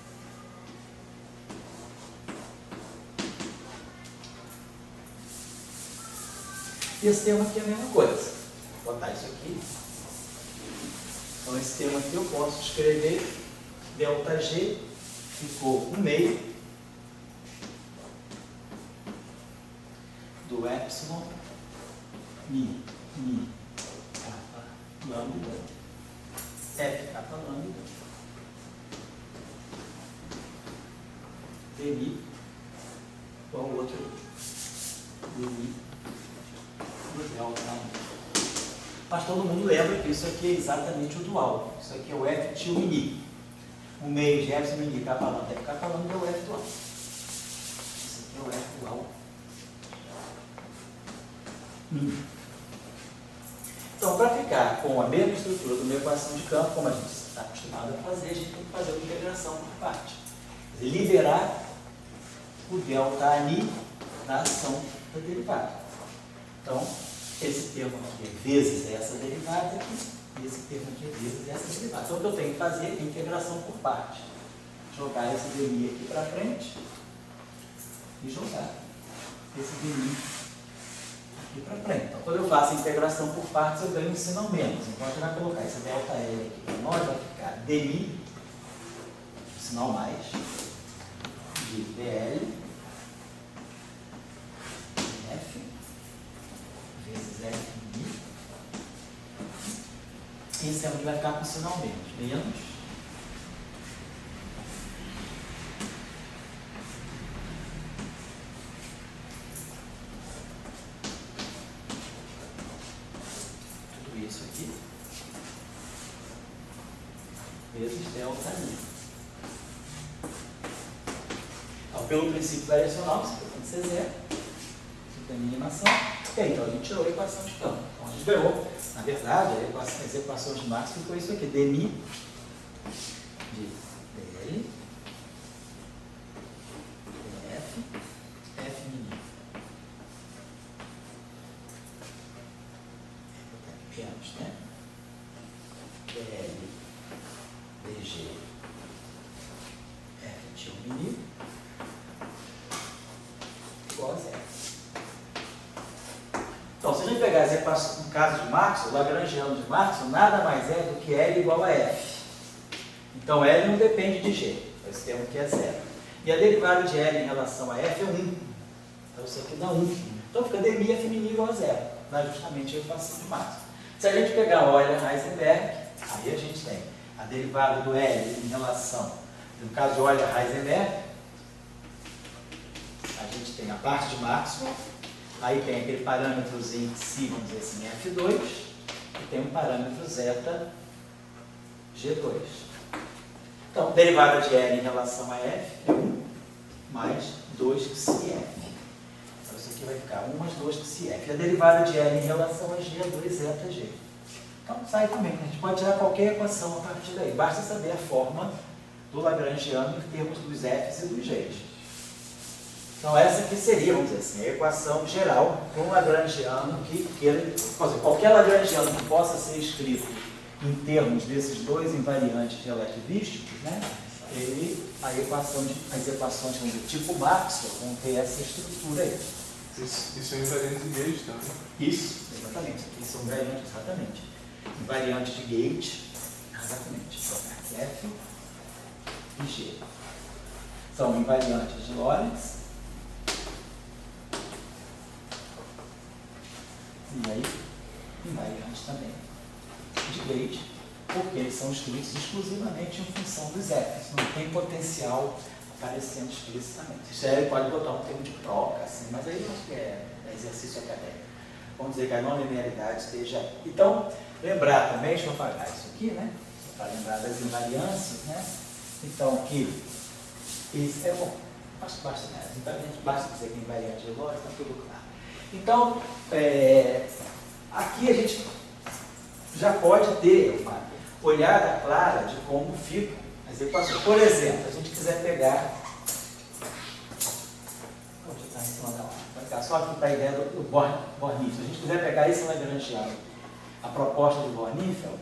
E esse termo aqui é a mesma coisa. Vou botar isso aqui. Então, esse termo aqui eu posso escrever ΔG, ficou 1/2 do epsilon mi kappa lambda f kappa lambda dmi, qual o outro? Dmi do ΔN. Mas todo mundo lembra que isso aqui é exatamente o dual. Isso aqui é o F tio mini. O meio de epsilon mini kappa lambda f kappa lambda é o F dual. Isso aqui é o F dual. Então, para ficar com a mesma estrutura de uma equação de campo, como a gente está acostumado a fazer, a gente tem que fazer uma integração por parte. Liberar o ΔNi da ação da derivada. Então, esse termo aqui é vezes essa derivada aqui, e esse termo aqui é vezes essa derivada. Então, o que eu tenho que fazer é integração por parte. Jogar esse dmi aqui para frente e jogar esse dmi aqui para frente. Então, quando eu faço a integração por partes, eu ganho um sinal menos. Então, a gente vai colocar esse ΔL aqui para nós, vai ficar dmi, sinal mais, de dl, f, vezes f mi. E esse aqui vai ficar com sinal menos. Tudo isso aqui. Vezes ΔI. Então, pelo princípio variacional, isso tem que ser zero. Isso tem minimação. Ok, então a gente tirou a equação de campo. Então a gente ganhou. Na verdade, as equações de Marx ficou isso aqui. dmi de dl, df, f mini. Vou botar aqui menos, né? dl, dg, f tio mini, igual a zero. Então, se a gente pegar as equações, no caso de Maxwell, o Lagrangiano de Maxwell nada mais é do que L igual a F. Então, L não depende de G. Esse termo aqui é zero. E a derivada de L em relação a F é 1. Então, isso aqui dá 1. Então, fica dmi F mini igual a zero. Dá justamente a equação de Maxwell. Se a gente pegar Euler-Heisenberg, aí a gente tem a derivada do L em relação, no caso de Euler-Heisenberg, a gente tem a parte de Maxwell. Aí tem aquele parâmetrozinho si, vamos dizer assim, F2, e tem um parâmetro zeta G2. Então, derivada de L em relação a F é 1 mais 2 psi F. Então, isso aqui vai ficar 1 mais 2 psi F. E a derivada de L em relação a G é 2 zeta G. Então, sai também. A gente pode tirar qualquer equação a partir daí. Basta saber a forma do Lagrangiano em termos dos Fs e dos Gs. Então, essa aqui seria, vamos dizer assim, a equação geral para um Lagrangiano que queira, qualquer Lagrangiano que possa ser escrito em termos desses dois invariantes relativísticos, né? As equações do tipo Maxwell vão ter essa estrutura aí. Isso é invariante de Gauge também? Isso, exatamente. Aqui são invariantes, exatamente. Invariantes de Gauge, exatamente. Então, F e G. São invariantes de Lorentz. E aí são escritos exclusivamente em função dos Fs, não tem potencial aparecendo explicitamente. Isso aí pode botar um termo de troca, assim, mas aí eu acho que é exercício acadêmico. Vamos dizer que a não linearidade esteja aí. Então, lembrar também, deixa eu apagar isso aqui, né? Para lembrar das invariâncias, né? Então, que isso é bom. Basta dizer que invariante de Lorentz, está tudo claro. Então, aqui a gente já pode ter uma olhada clara de como ficam as equações. Por exemplo, se a gente quiser pegar, vou botar em cima da hora, vai ficar só aqui para a ideia do Bornifeld. Se a gente quiser pegar esse lagrangiano, a proposta de Bornifeld,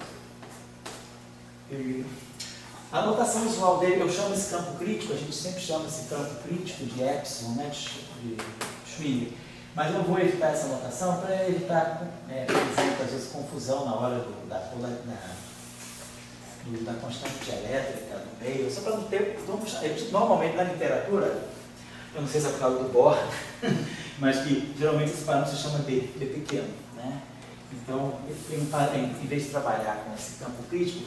a notação usual dele, eu chamo esse campo crítico, a gente sempre chama esse campo crítico de epsilon, né, de Schwinger. Mas eu vou evitar essa notação para evitar, por exemplo, às vezes confusão na hora da constante dielétrica do meio, só para não ter. Normalmente na literatura, eu não sei se é por causa do Bohr, mas que geralmente esse parâmetro se chama B pequeno, né? Então, em vez de trabalhar com esse campo crítico,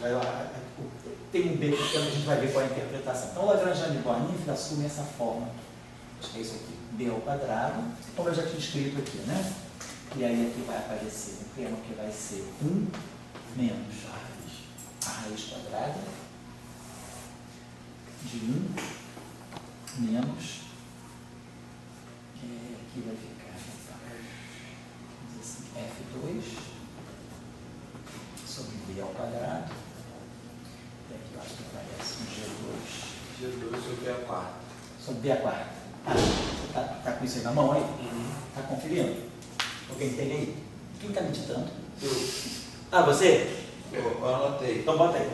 tem um B pequeno que a gente vai ver qual é a interpretação. Então, o Lagrangiano de Bornifeld assume essa forma. Acho que é isso aqui, B ao quadrado, como eu já tinha escrito aqui, né? E aí aqui vai aparecer um termo que vai ser 1 menos a raiz quadrada de 1 menos, aqui vai ficar, vamos dizer assim, F2 sobre B ao quadrado, e aqui eu acho que aparece um G2. G2 sobre B a quarta. Sobre B a quarta. Tá com isso aí na mão aí? Tá conferindo? Alguém tem aí? Quem está meditando? Eu. Você? Eu anotei. Então bota aí.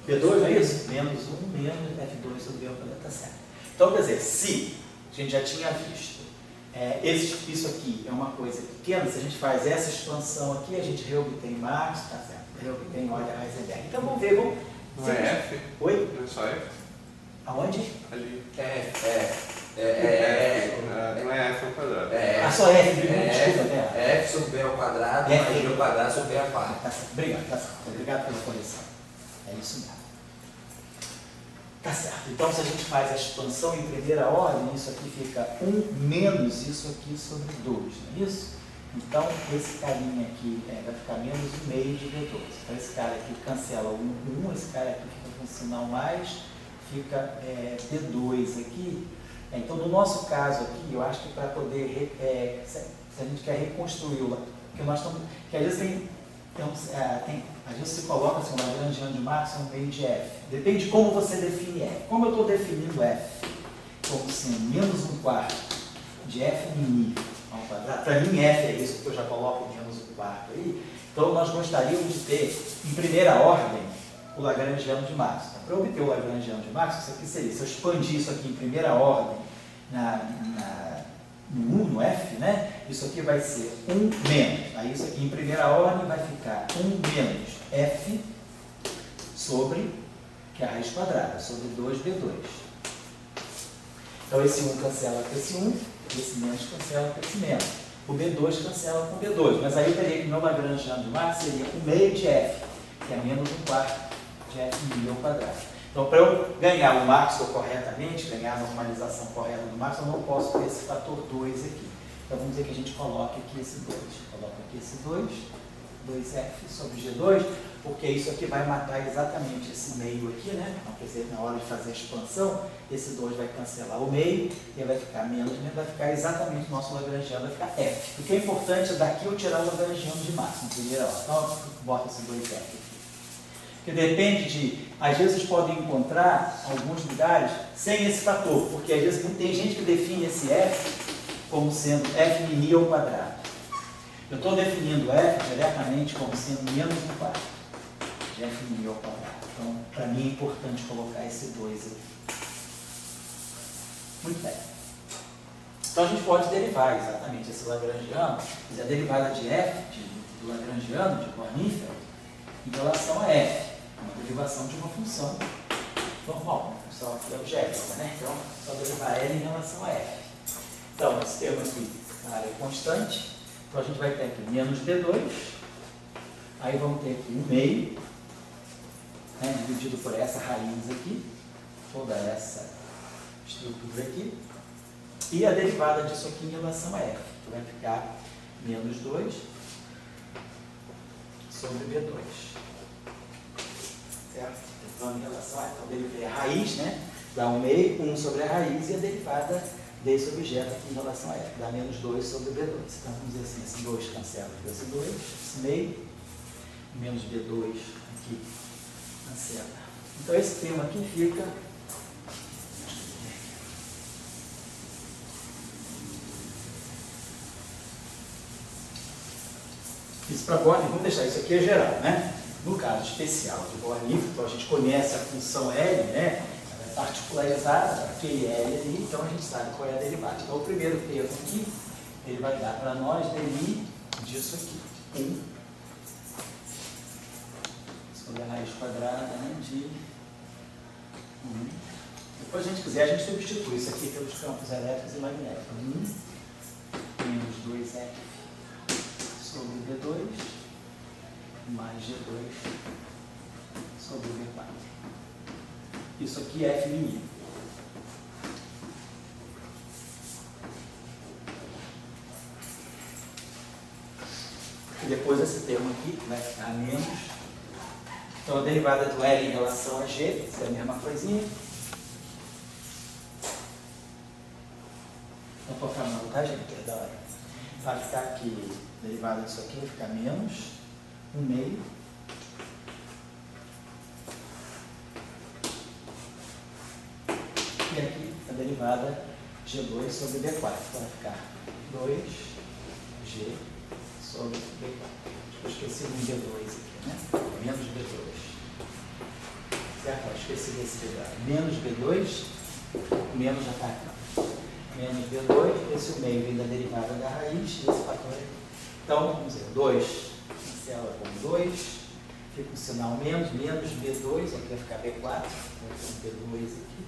B2 é isso? Menos 1 menos F2 sobre B ao quadrado, tá certo. Então, quer dizer, se a gente já tinha visto, isso aqui é uma coisa pequena, se a gente faz essa expansão aqui, a gente reobtém Max, tá certo? Reobtém, olha, Heisenberg. Então vamos ver, vamos... Não é F? Oi? Não é só F? Aonde? Ali. Não é F ao quadrado. Só F, desculpa, né? F sobre B ao quadrado, F mais G ao quadrado sobre B a quarta. Tá certo, obrigado, tá certo. Obrigado pela correção. É isso mesmo. Tá certo. Então, se a gente faz a expansão em primeira ordem, isso aqui fica 1 menos isso aqui sobre 2, não é isso? Então, esse carinha aqui vai ficar menos 1/2 de V2. Então, esse cara aqui cancela 1, esse cara aqui fica com sinal mais, fica D2 aqui. Então, no nosso caso aqui, eu acho que para poder, se a gente quer reconstruir o que nós estamos, que às vezes às vezes se coloca assim, um Lagrangiano de Marx é um meio de F. Depende de como você define F. Como eu estou definindo F como sendo menos 1/4 de F mini ao quadrado, para mim F é isso, porque eu já coloco menos 1/4 aí, então nós gostaríamos de ter, em primeira ordem, o Lagrangiano de Marx. Então, para obter o Lagrangiano de Marx, isso aqui seria, se eu expandir isso aqui em primeira ordem no 1, no F, né? Isso aqui vai ser 1 menos. Aí isso aqui em primeira ordem vai ficar 1 menos F sobre, que é a raiz quadrada, sobre 2B2. Então esse 1 cancela com esse 1, esse menos cancela com esse menos. O B2 cancela com o B2, mas aí eu teria que o meu Lagrangiano de Marx seria 1/2 de F, que é menos 1/4 de F mil ao quadrado. Então, para eu ganhar o Maxwell corretamente, ganhar a normalização correta do Maxwell, eu não posso ter esse fator 2 aqui. Então, vamos dizer que a gente coloque aqui esse 2. Coloca aqui esse 2, 2F sobre G2, porque isso aqui vai matar exatamente esse meio aqui, né? Então, quer dizer, na hora de fazer a expansão, esse 2 vai cancelar o meio, e vai ficar menos, vai ficar exatamente o nosso Lagrangiano, vai ficar F. O que é importante é daqui eu tirar o Lagrangiano de Marx, na primeira hora. Então, bota esse 2F aqui. Que depende de, às vezes vocês podem encontrar alguns lugares sem esse fator, porque às vezes tem gente que define esse F como sendo F mini ao quadrado. Eu estou definindo F diretamente como sendo menos 1/4 de F mini ao quadrado. Então, para mim é importante colocar esse 2 aqui. Muito bem. Então a gente pode derivar exatamente esse Lagrangiano, a derivada de F, do Lagrangiano, de Bornifeld, em relação a F. Uma derivação de uma função normal, uma função aqui algébrica, né? Então, só derivar L em relação a F. Então, esse termo aqui, a área é constante, então a gente vai ter aqui menos B2, aí vamos ter aqui 1/2 né, dividido por essa raiz aqui, toda essa estrutura aqui, e a derivada disso aqui em relação a f, que vai ficar menos 2 sobre B2. Certo? Então, em relação a f, então, derivei a raiz, né? Dá 1 meio, 1 sobre a raiz, e a derivada desse objeto aqui em relação a f, dá menos 2 sobre B2. Então, vamos dizer assim, esse 2 cancela com esse 2, esse meio, menos B2 aqui cancela. Então, esse termo aqui fica... Isso para Born, vamos deixar isso aqui é geral, né? No caso especial de Born, então a gente conhece a função L, né? Ela é particularizada, aquele L ali, então a gente sabe qual é a derivada. Então o primeiro termo aqui, ele vai dar para nós dmi disso aqui, 1 sobre a raiz quadrada, né, de 1. Depois, se a gente quiser, a gente substitui isso aqui pelos campos elétricos e magnéticos. 1 menos 2F sobre B2 mais G2 sobre B4. Isso aqui é F mini. E depois esse termo aqui vai ficar menos. Então a derivada do L em relação a G, isso é a mesma coisinha. Não estou falando, tá, gente? É da hora. Vai ficar aqui, a derivada disso aqui vai ficar menos 1 meio. E aqui a derivada G2 sobre B4. Então vai ficar 2G sobre B4. Eu esqueci um B2 aqui, né? Menos B2. Certo? Eu esqueci desse derivado. Menos B2, menos já está aqui. Menos B2, esse meio vem da derivada da raiz, esse fator aqui. Então, vamos dizer, 2 cancela com 2, fica o sinal menos, menos B2, aqui vai ficar B4, vai ter um B2 aqui.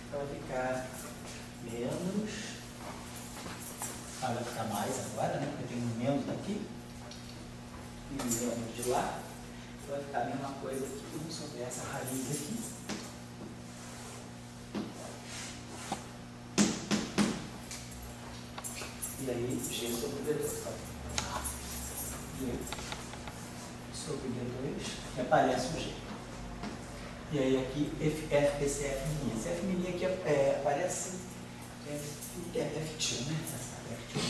Então vai ficar menos, vai ficar mais agora, né? Porque tem um menos daqui e um menos de lá. Então vai ficar a mesma coisa aqui, tudo sobre essa raiz aqui. E aí, G sobre B2, tá? G sobre B2, que aparece o G. E aí aqui, esse F mini. Esse F mini aqui aparece F2, né? F2.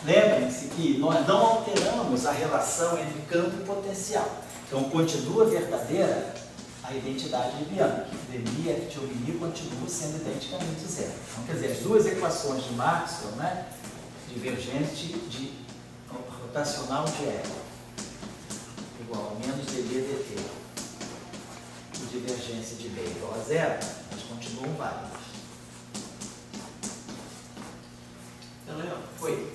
Lembrem-se que nós não alteramos a relação entre campo e potencial. Então, continua verdadeira a identidade de Bianchi. dmi, F2 mini continua sendo identicamente zero. Então, quer dizer, as duas equações de Maxwell, né, divergente de rotacional de L igual a menos dB dt e divergência de B igual a zero, elas continuam válidas. Legal. Foi.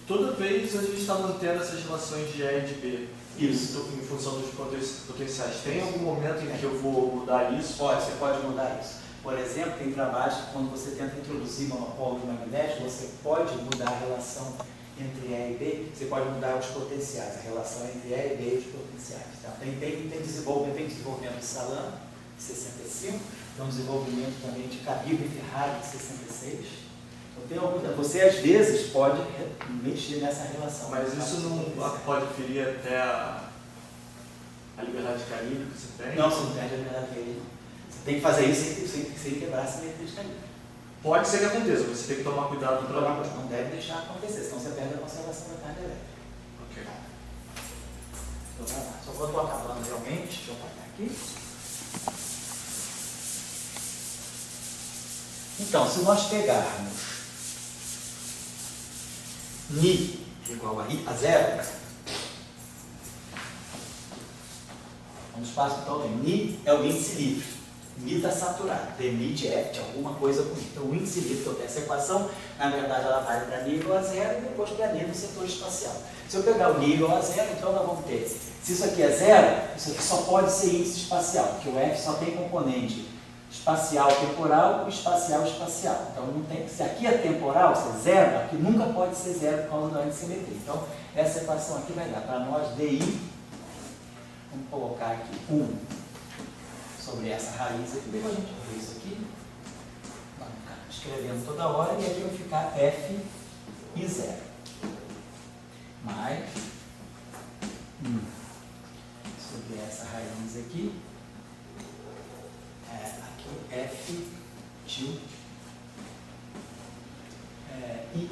Toda vez a gente está mantendo essas relações de E e de B. Isso. Em função dos potenciais. Tem algum momento em que eu vou mudar isso? Você pode mudar isso. Por exemplo, tem trabalhos que quando você tenta introduzir monopólio magnético, você pode mudar a relação entre E e B, você pode mudar os potenciais, a relação entre E e B e os potenciais. Tá? Tem desenvolvimento de Salano, de 65, tem um desenvolvimento também de Cabibbo e Ferrari, de 66. Então, você às vezes pode mexer nessa relação. Mas isso não pode ferir até a liberdade de caminho que você tem? Não, você não perde a liberdade de caminho. Você tem que fazer isso sem quebrar a simetria de caminho. Pode ser que aconteça, você tem que tomar cuidado para... Não deve deixar acontecer, senão você perde a conservação da carga elétrica. Ok. Então, vai lá. Só quando eu estou acabando realmente, deixa eu apagar aqui. Então, se nós pegarmos Ni igual a zero, vamos passar então, Ni é o índice livre, Mi está saturado, dmi de F de alguma coisa com Ni. Então o índice livre que eu tenho essa equação, na verdade ela vale para Ni igual a zero e depois para Ni no setor espacial. Se eu pegar o Ni igual a zero, então nós vamos ter, se isso aqui é zero, isso aqui só pode ser índice espacial, porque o F só tem componente espacial temporal e espacial espacial. Então não tem, se aqui é temporal, se é zero, aqui nunca pode ser zero por causa da antissimetria. Então essa equação aqui vai dar para nós DI, vamos colocar aqui 1 sobre essa raiz aqui, depois a gente vê isso aqui, vamos ficar escrevendo toda hora, e aqui vai ficar F e 0 mais 1 sobre essa raiz aqui, aqui F tio I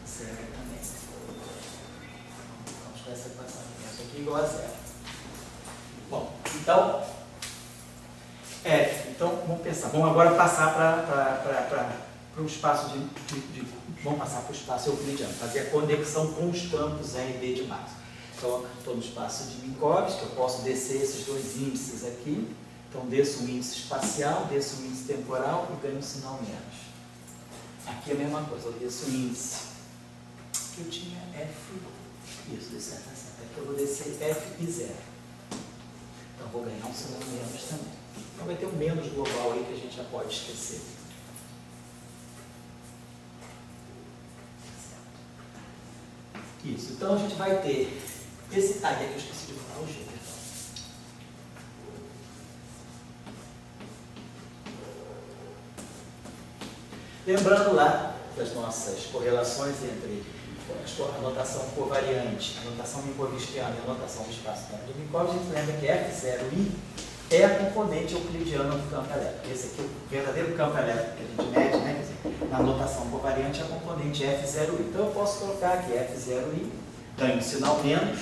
0 também. Vamos com essa equação aqui. Isso aqui é igual a 0. Bom, então F. Então vamos pensar. Vamos agora passar para o espaço vamos passar para o espaço euclidiano, fazer a conexão com os campos E e B de Maxwell. Então, estou no espaço de Minkowski, eu posso descer esses dois índices aqui. Então, desço um índice espacial, desço um índice temporal e ganho um sinal menos. Aqui é a mesma coisa, eu desço um índice que eu tinha F, isso, de certa a certa. Aqui eu vou descer F e 0. Então, vou ganhar um sinal menos também. Então, vai ter um menos global aí que a gente já pode esquecer. Isso, então a gente vai ter esse tag aqui, eu esqueci de botar o G, perdão. Lembrando lá das nossas correlações entre a notação covariante, a notação minkowskiana e a notação do espaço do Minkowski, a gente lembra que F0i é a componente euclidiana do campo elétrico. Esse aqui é o verdadeiro campo elétrico que a gente mede, né? Quer dizer, na notação covariante é a componente F0i. Então eu posso colocar aqui F0i, ganho um sinal menos,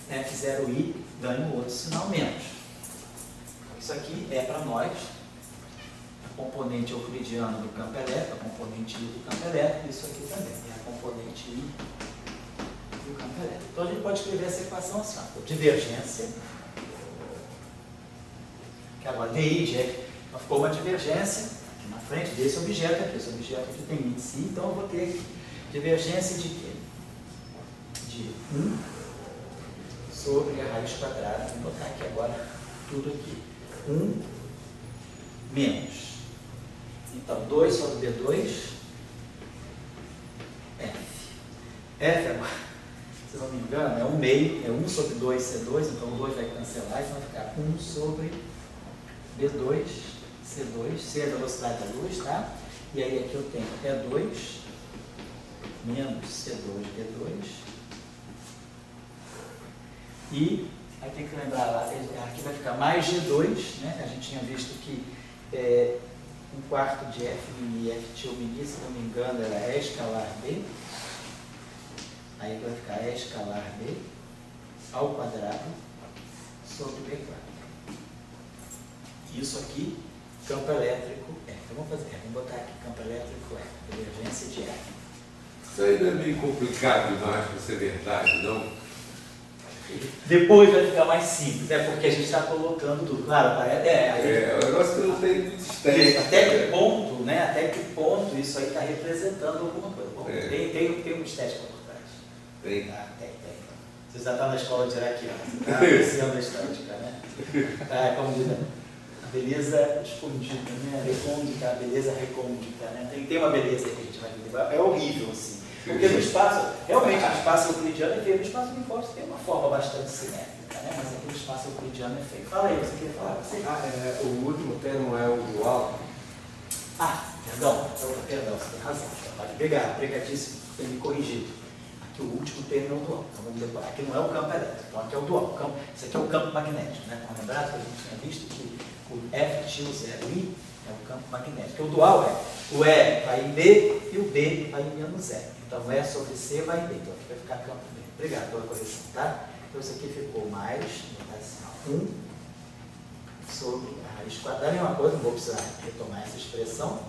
F0i, ganho outro sinal menos. Isso aqui é para nós a componente euclidiana do campo elétrico, a componente I do campo elétrico, isso aqui também é a componente I do campo elétrico. Então a gente pode escrever essa equação assim, ó, divergência, que agora DI de F, ficou uma divergência aqui na frente desse objeto aqui. Esse objeto aqui tem índice I, então eu vou ter aqui divergência de quê? De 1 sobre a raiz quadrada, vou botar aqui agora tudo aqui, 1 menos, então 2 sobre B2, F. F agora, se não me engano, é 1 meio, é 1 sobre 2 C2, então o 2 vai cancelar, então vai ficar 1 sobre B2, C2, C é a velocidade da luz, tá? E aí aqui eu tenho E2 menos C2, B2. E aí tem que lembrar lá, aqui vai ficar mais G2, né? A gente tinha visto que 1/4 de F mini, F tio mini, se não me engano, era E escalar B. Aí aqui vai ficar E escalar B ao quadrado sobre B4. Isso aqui, campo elétrico Então vamos fazer, vamos botar aqui campo elétrico divergência de F. Isso aí não é meio complicado demais para ser verdade, não? Depois vai ficar mais simples, porque a gente está colocando tudo. Claro, o negócio que não tem muito estética. Até que ponto, né? Até que ponto isso aí está representando alguma coisa. Bom, tem uma estética por trás. Tem. Tem. Você já está na escola de hierarquia, você está apreciando a estética, né? Como diz, a beleza escondida, né? Recôndita, a beleza recôndita, né? Tem uma beleza que a gente vai ver. É horrível, assim. Porque no espaço, realmente, no espaço euclidiano é feio. No espaço Minkowski tem uma forma bastante simétrica, né? Mas aqui no espaço euclidiano é feio. Fala aí, você queria falar? O último termo é o dual. Perdão, você tem razão. Obrigadíssimo por ter me corrigido. Aqui o último termo é o dual. Então vamos decorar. Aqui não é o campo elétrico, então aqui é o dual. Isso aqui é o campo magnético, né? Estão lembrados que a gente tinha visto que o F0i é o campo magnético. O dual o E vai em B e o B vai em menos E. Então, E sobre C vai em B. Então, aqui vai ficar campo B. Obrigado pela correção, tá? Então, isso aqui ficou mais, vou botar assim, 1 sobre a raiz quadrada. É uma coisa, não vou precisar retomar essa expressão.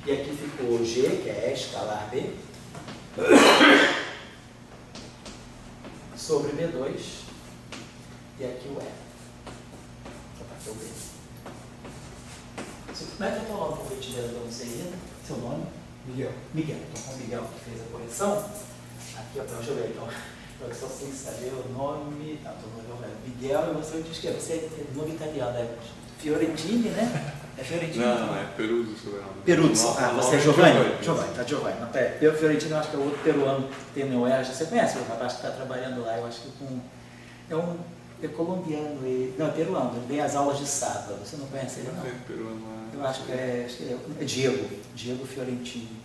E aqui ficou o G, que é E escalar B, sobre B2. E aqui o E. Então, aqui é o B. Como é que eu estou lá no cotidiano da UCI? Seu nome? Miguel. Então, com o Miguel que fez a correção, aqui, deixa eu ver, então, eu só sei saber o nome, Miguel, eu não sei onde escrever, você é nome italiano, Fiorentini, né? É Fiorentino? Não, é Peruzzo o sobrenome. Peruzzo. Nossa, Ah, nome você é Giovanni? Giovanni. Giovanni, tá Giovanni. Não, pera, Fiorentino eu acho que é o outro peruano que tem no UERJ. Você conhece o rapaz que está trabalhando lá? Eu acho que é colombiano ele. Não, é peruano, ele vem às aulas de sábado. Você não conhece ele, não? É peruano. Eu acho que é Diego. Diego Fiorentino.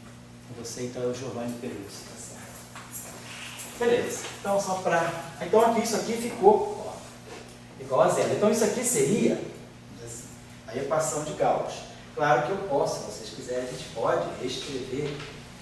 Você então é o Giovanni Peruzzo, tá certo. Beleza. Então só para. Então aqui, isso aqui ficou ó, igual a zero. Então isso aqui seria assim, a equação de Gauss. Claro que eu posso, se vocês quiserem, a gente pode reescrever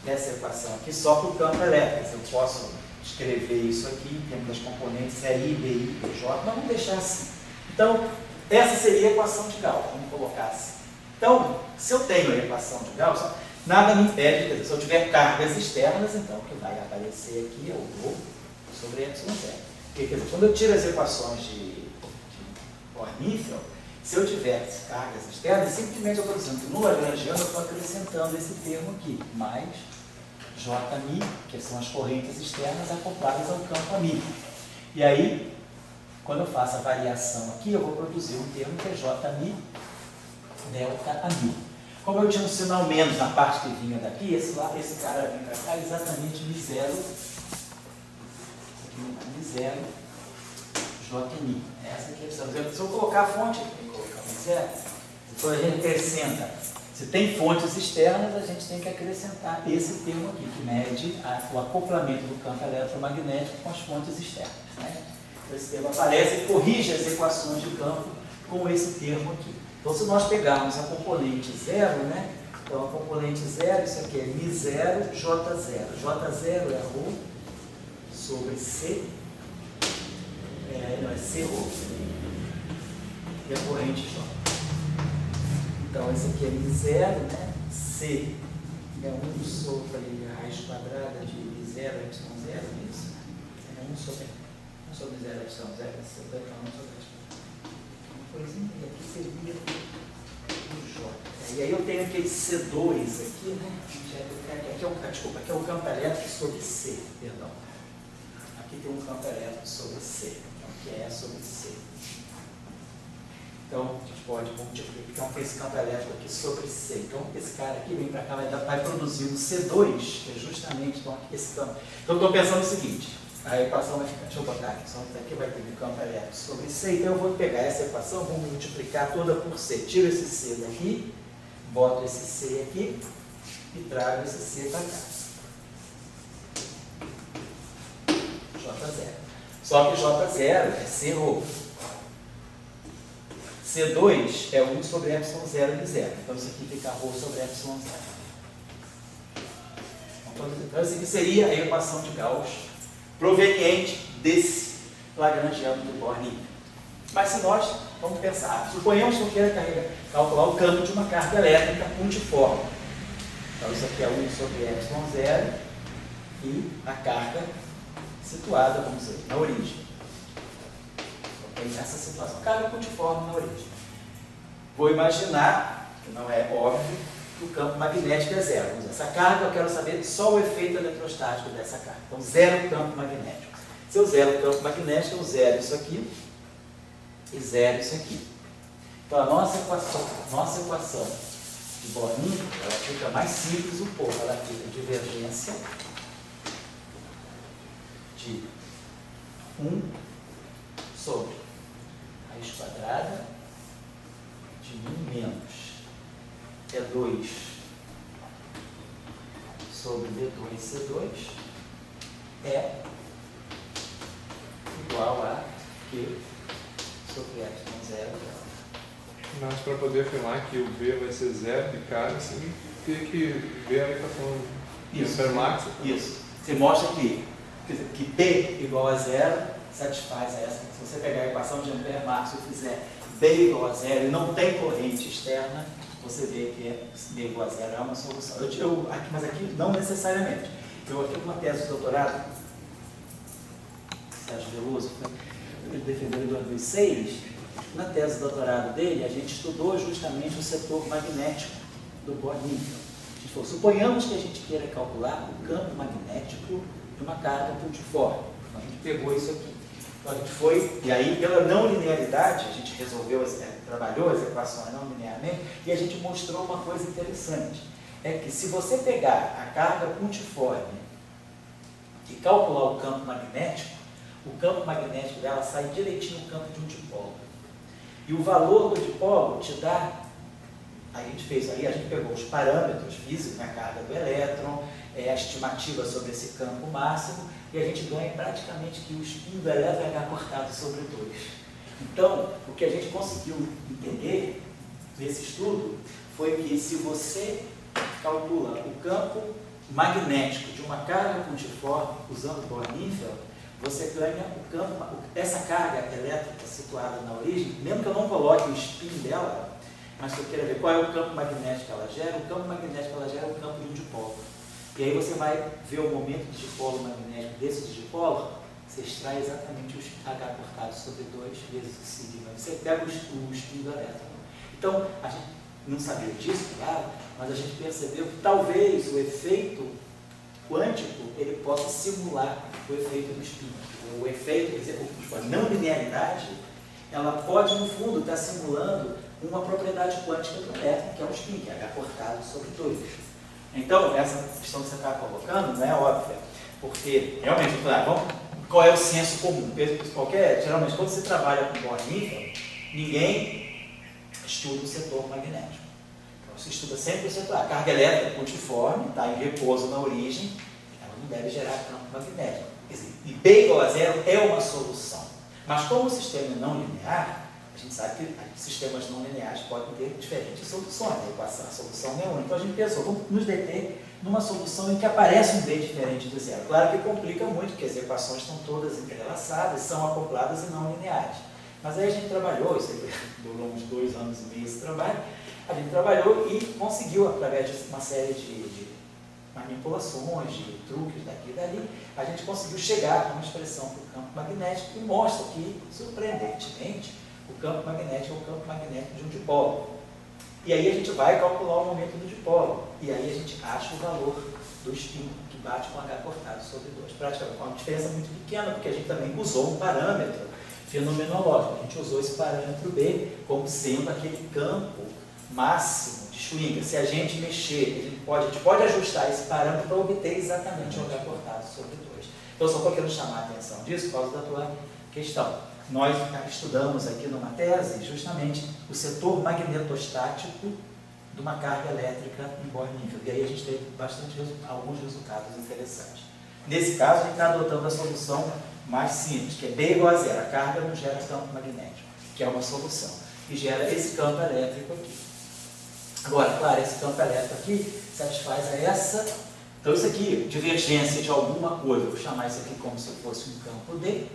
essa equação aqui só para o campo elétrico. Eu posso escrever isso aqui em termos das componentes RI, BI, BJ, mas vamos deixar assim. Então, essa seria a equação de Gauss, vamos colocar assim. Então, se eu tenho a equação de Gauss, nada me impede, quer dizer, se eu tiver cargas externas, então o que vai aparecer aqui é o ρ sobre epsilon zero. Porque, quer dizer, quando eu tiro as equações de Born-Nifel, se eu tiver cargas externas, simplesmente eu estou dizendo que no Lagrangiano eu estou acrescentando esse termo aqui, mais Jμ, que são as correntes externas acopladas ao campo amigo. E aí, quando eu faço a variação aqui, eu vou produzir um termo que é Jμ delta amigo. Como eu tinha um sinal menos na parte que vinha daqui, esse cara vem para cá exatamente M0, M0 Jμ. Essa aqui é a opção. Se eu colocar a fonte aqui, colocar M0, depois a gente acrescenta. Se tem fontes externas, a gente tem que acrescentar esse termo aqui, que mede o acoplamento do campo eletromagnético com as fontes externas. Né? Esse termo aparece e corrige as equações de campo com esse termo aqui. Então, se nós pegarmos a componente zero, né? Então, a componente zero, isso aqui é μ0, J0. J0 é ρ sobre C, não é CρO, e a corrente J. Então, esse aqui é μ0, né? C é 1 sobre a raiz quadrada de μ0, y0, isso? É 1 sobre 0, y0, C, então 1 sobre a coisinha, e aqui seria o J. E aí eu tenho aquele C2 aqui, né? Desculpa, aqui é o campo elétrico sobre C, perdão. Aqui tem um campo elétrico sobre C, então que é sobre C. Então, a gente pode multiplicar esse campo elétrico aqui sobre C. Então, esse cara aqui vem para cá, vai produzir um C2, que é justamente então, aqui esse campo. Então, eu estou pensando o seguinte, a equação vai ficar, deixa eu botar aqui, só aqui vai ter um campo elétrico sobre C, então eu vou pegar essa equação, vou multiplicar toda por C. Tiro esse C daqui, boto esse C aqui e trago esse C para cá. J0. Só que J0 é CρO. C2 é 1 sobre ε0 de 0. Então isso aqui fica ρ sobre ε0. Então isso aqui seria a equação de Gauss proveniente desse Lagrangiano do Born-Nifel. Mas se nós vamos pensar, suponhamos que eu queira calcular o campo de uma carga elétrica puntiforme. Então isso aqui é 1 sobre ε0 e a carga situada, vamos dizer, na origem. Nessa situação, carga puntiforme na origem. Vou imaginar, que não é óbvio, que o campo magnético é zero. Vamos dizer, essa carga eu quero saber só o efeito eletrostático dessa carga. Então, zero campo magnético. Se eu zero o campo magnético, eu zero isso aqui e zero isso aqui. Então, a nossa equação de Born-Nifel, ela fica mais simples um pouco. Ela fica divergência de 1 sobre raiz quadrada de 1 menos E2 sobre D2C2 é igual a Q sobre ε0. Mas para poder afirmar que o V vai ser zero de carga, você tem que ver a equação de Fermat. Isso. Você mostra que B igual a zero satisfaz essa. Se você pegar a equação de Ampère-Marx e fizer B igual a zero e não tem corrente externa, você vê que B igual a zero é uma solução. Mas aqui não necessariamente. Eu aqui com uma tese de doutorado, Sérgio Veloso, ele defendeu em 2006, na tese de doutorado dele, a gente estudou justamente o setor magnético do Born-Nifel. A gente falou, suponhamos que a gente queira calcular o campo magnético de uma carga puntiforme. Então, a gente pegou isso aqui. Então, a gente foi, e aí, pela não linearidade, a gente resolveu trabalhou as equações não linearmente, e a gente mostrou uma coisa interessante. É que se você pegar a carga pontiforme e calcular o campo magnético dela sai direitinho no campo de um dipolo. E o valor do dipolo te dá, a gente pegou os parâmetros físicos, a carga do elétron, a estimativa sobre esse campo máximo, e a gente ganha praticamente que o spin do elétron é H cortado sobre 2. Então, o que a gente conseguiu entender nesse estudo foi que se você calcula o campo magnético de uma carga pontiforme usando Born-Niefeld, você ganha o campo, essa carga elétrica situada na origem, mesmo que eu não coloque o spin dela, mas se eu queira ver qual é o campo magnético que ela gera, o campo magnético que ela gera é o campo de um dipolo. E aí você vai ver o momento de dipolo magnético desse dipolo, você extrai exatamente o H cortado sobre 2 vezes o sigma. Você pega o spin do elétron. Então, a gente não sabia disso, claro, mas a gente percebeu que talvez o efeito quântico ele possa simular o efeito do spin. O efeito, quer dizer, a não linearidade, ela pode, no fundo, estar simulando uma propriedade quântica do elétron, que é o spin, que é H cortado sobre 2. Então, essa questão que você está colocando não é óbvia, porque, realmente, qual é o senso comum? Geralmente, quando você trabalha com Born-Niefeld, ninguém estuda o setor magnético. Então, se estuda sempre o setor. A carga elétrica pontiforme, está em repouso na origem, ela não deve gerar campo magnético. Quer dizer, e B igual a zero é uma solução. Mas como o sistema é não linear, a gente sabe que sistemas não lineares podem ter diferentes soluções. A solução não é única. Então a gente pensou, vamos nos deter numa solução em que aparece um B diferente do zero. Claro que complica muito, porque as equações estão todas entrelaçadas, são acopladas e não lineares. Mas aí a gente trabalhou, isso aí durou uns 2 anos e meio esse trabalho, a gente trabalhou e conseguiu, através de uma série de manipulações, de truques daqui e dali, a gente conseguiu chegar a uma expressão para o campo magnético e mostra que, surpreendentemente, o campo magnético é o campo magnético de um dipolo. E aí a gente vai calcular o momento do dipolo. E aí a gente acha o valor do spin que bate com H cortado sobre 2. Praticamente uma diferença muito pequena, porque a gente também usou um parâmetro fenomenológico. A gente usou esse parâmetro B como sendo aquele campo máximo de Schwinger. Se a gente mexer, a gente pode ajustar esse parâmetro para obter exatamente o H cortado sobre 2. Então, só estou querendo chamar a atenção disso por causa da tua questão. Nós estudamos aqui numa tese justamente o setor magnetostático de uma carga elétrica em Born-Niefeld. E aí a gente teve alguns resultados interessantes. Nesse caso, a gente está adotando a solução mais simples, que é B igual a zero. A carga não gera campo magnético, que é uma solução. E gera esse campo elétrico aqui. Agora, claro, esse campo elétrico aqui satisfaz a essa. Então, isso aqui, divergência de alguma coisa, vou chamar isso aqui como se fosse um campo D.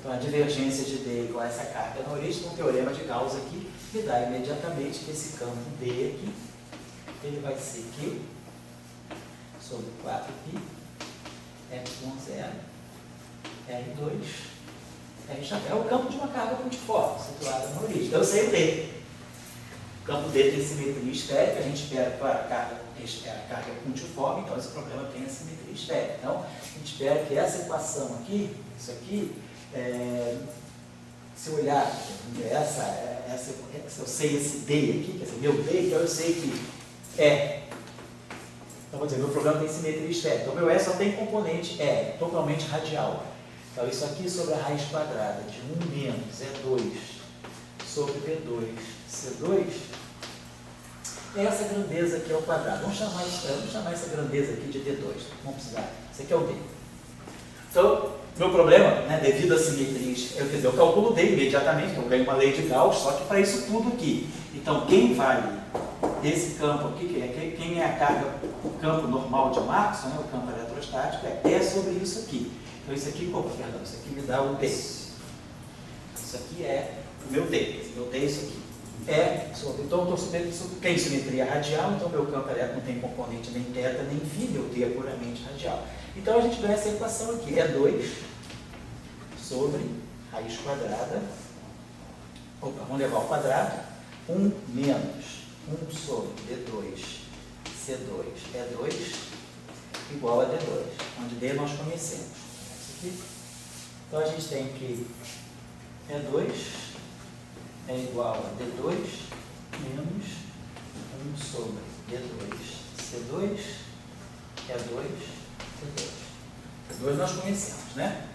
Então, a divergência de D igual a essa carga na origem, então, o teorema de Gauss aqui me dá imediatamente que esse campo D aqui, ele vai ser Q sobre 4π, Epsilon0, R2, R chapéu. É o campo de uma carga pontiforme, situada na origem. Então, eu sei o D. O campo D tem simetria esférica, a gente espera que a carga é pontiforme, então esse problema tem a simetria esférica. Então, a gente espera que essa equação aqui, isso aqui, se eu olhar, se eu sei esse D aqui, quer dizer, meu D, então eu sei que então vou dizer, meu problema tem simetria esférica, então meu E só tem componente totalmente radial. Então isso aqui sobre a raiz quadrada de 1 menos E2 sobre B2, C2, essa grandeza aqui é o quadrado. Vamos chamar essa grandeza aqui de D2, vamos precisar, isso aqui é o D. Então, meu problema, né, devido à simetria, eu calculo D imediatamente, eu ganho uma lei de Gauss, só que para isso tudo aqui. Então, quem vale esse campo aqui, quem é a carga, o campo normal de Maxwell, né, o campo eletrostático, é sobre isso aqui. Então, isso aqui, isso aqui me dá o D. Isso aqui é o meu D. Meu D é isso aqui. Então, eu estou supondo que tem simetria radial, então meu campo elétrico não tem componente nem θ nem φ, meu D é puramente radial. Então a gente ganha essa equação aqui, é 2 sobre raiz quadrada, vamos levar ao quadrado, 1 menos 1 sobre D2, C2 é 2, igual a D2, onde D nós conhecemos. Isso aqui. Então a gente tem que E2 é igual a D2 menos 1 sobre D2. C2 é 2, C2. C2 nós conhecemos, né?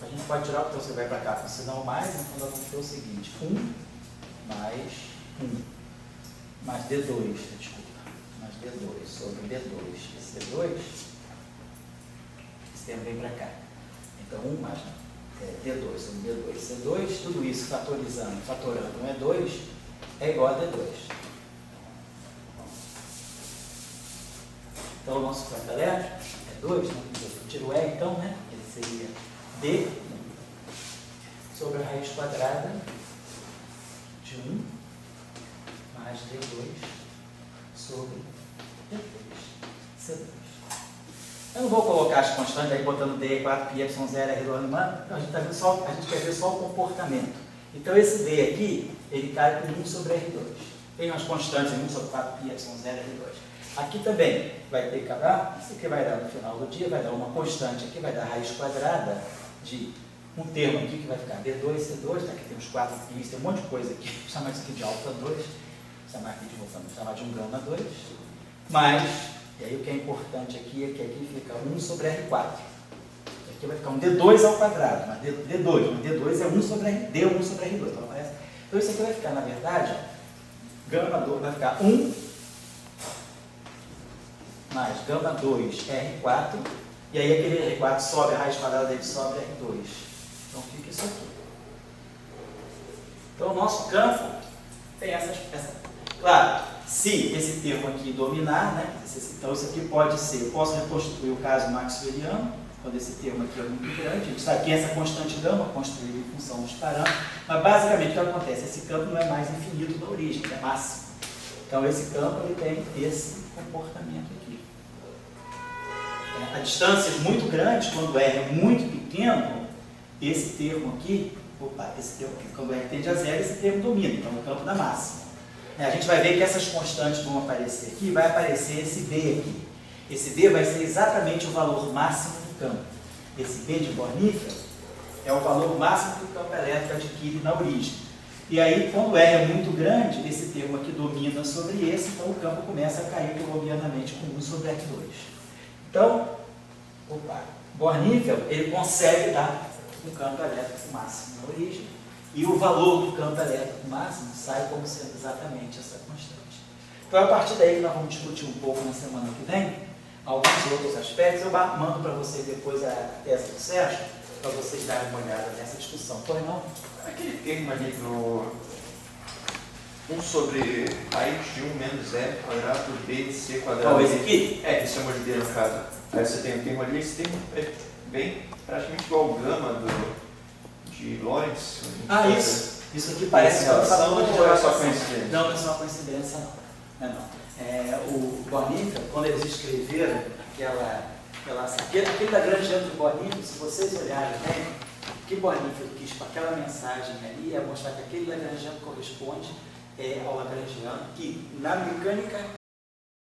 A gente pode tirar, porque você vai para cá com sinal mais, então nós vamos ter o seguinte, 1 mais 1, mais D2, desculpa, mais D2 sobre D2 e C2, esse termo vem para cá. Então 1 mais D2 sobre D2 e C2, tudo isso fatorando 1 é 2, é igual a D2. Então o nosso campo elétrico é 2, né? Eu tiro o E então, né? Ele seria D sobre a raiz quadrada de 1 mais D2 sobre D2, C2. Eu não vou colocar as constantes aí botando D, 4, π, y, 0, R, mano. A gente quer ver só o comportamento. Então esse D aqui, ele cai com 1 sobre R2. Tem umas constantes, 1 sobre 4, π, y, 0, R2. Aqui também vai ter que acabar, isso aqui vai dar no final do dia, vai dar uma constante aqui, vai dar raiz quadrada de um termo aqui que vai ficar D2, C2, tá? Aqui tem uns 4 π, tem um monte de coisa aqui, vou chamar isso aqui de alfa 2, vou chamar aqui de voltando, vou chamar de um gama 2, mas, e aí o que é importante aqui é que aqui fica 1 sobre R4, aqui vai ficar um D2 ao quadrado, mas D2 é 1 sobre R, D1 sobre R2, então aparece. Então isso aqui vai ficar, na verdade, gama 2 vai ficar 1 mais gama 2 R4, e aí aquele R4 sobe, a raiz quadrada dele sobe R2. Então fica isso aqui. Então o nosso campo tem essa. Claro, se esse termo aqui dominar, né? Então isso aqui pode ser, eu posso reconstruir o caso maxwelliano, quando esse termo aqui é muito grande, a gente sabe que essa constante gama, construída em função dos parâmetros, mas basicamente o que acontece? Esse campo não é mais infinito na origem, é máximo. Então esse campo ele tem esse comportamento aqui. A distâncias muito grandes, quando R é muito pequeno, esse termo aqui, quando R tende a zero, esse termo domina, então no campo da máxima. A gente vai ver que essas constantes vão aparecer aqui, vai aparecer esse B aqui. Esse B vai ser exatamente o valor máximo do campo. Esse B de Born-Niffel é o valor máximo que o campo elétrico adquire na origem. E aí, quando R é muito grande, esse termo aqui domina sobre esse, então o campo começa a cair colombianamente com 1 sobre R2. Então, Born-Niffel, ele consegue dar um campo elétrico máximo na origem, e o valor do campo elétrico máximo sai como sendo exatamente essa constante. Então, a partir daí que nós vamos discutir um pouco na semana que vem, alguns outros aspectos, eu mando para vocês depois a tese do Sérgio, para vocês darem uma olhada nessa discussão. Foi não? Aquele termo ali no 1 sobre raiz de 1 menos R quadrado B de C quadrado. Qual esse aqui? É, esse chamou de D no caso. Aí você tem o termo ali, esse termo é bem praticamente igual ao gama de Lorentz. Isso aqui parece relação, ou é só coincidência? Não, não é só coincidência, não. O Born-Niffel, quando eles escreveram aquele da Grande do Born-Niffel, se vocês olharem bem, o que Born-Niffel quis com aquela mensagem ali é mostrar que aquele Lagrangiano corresponde ao Lagrangiano, que na mecânica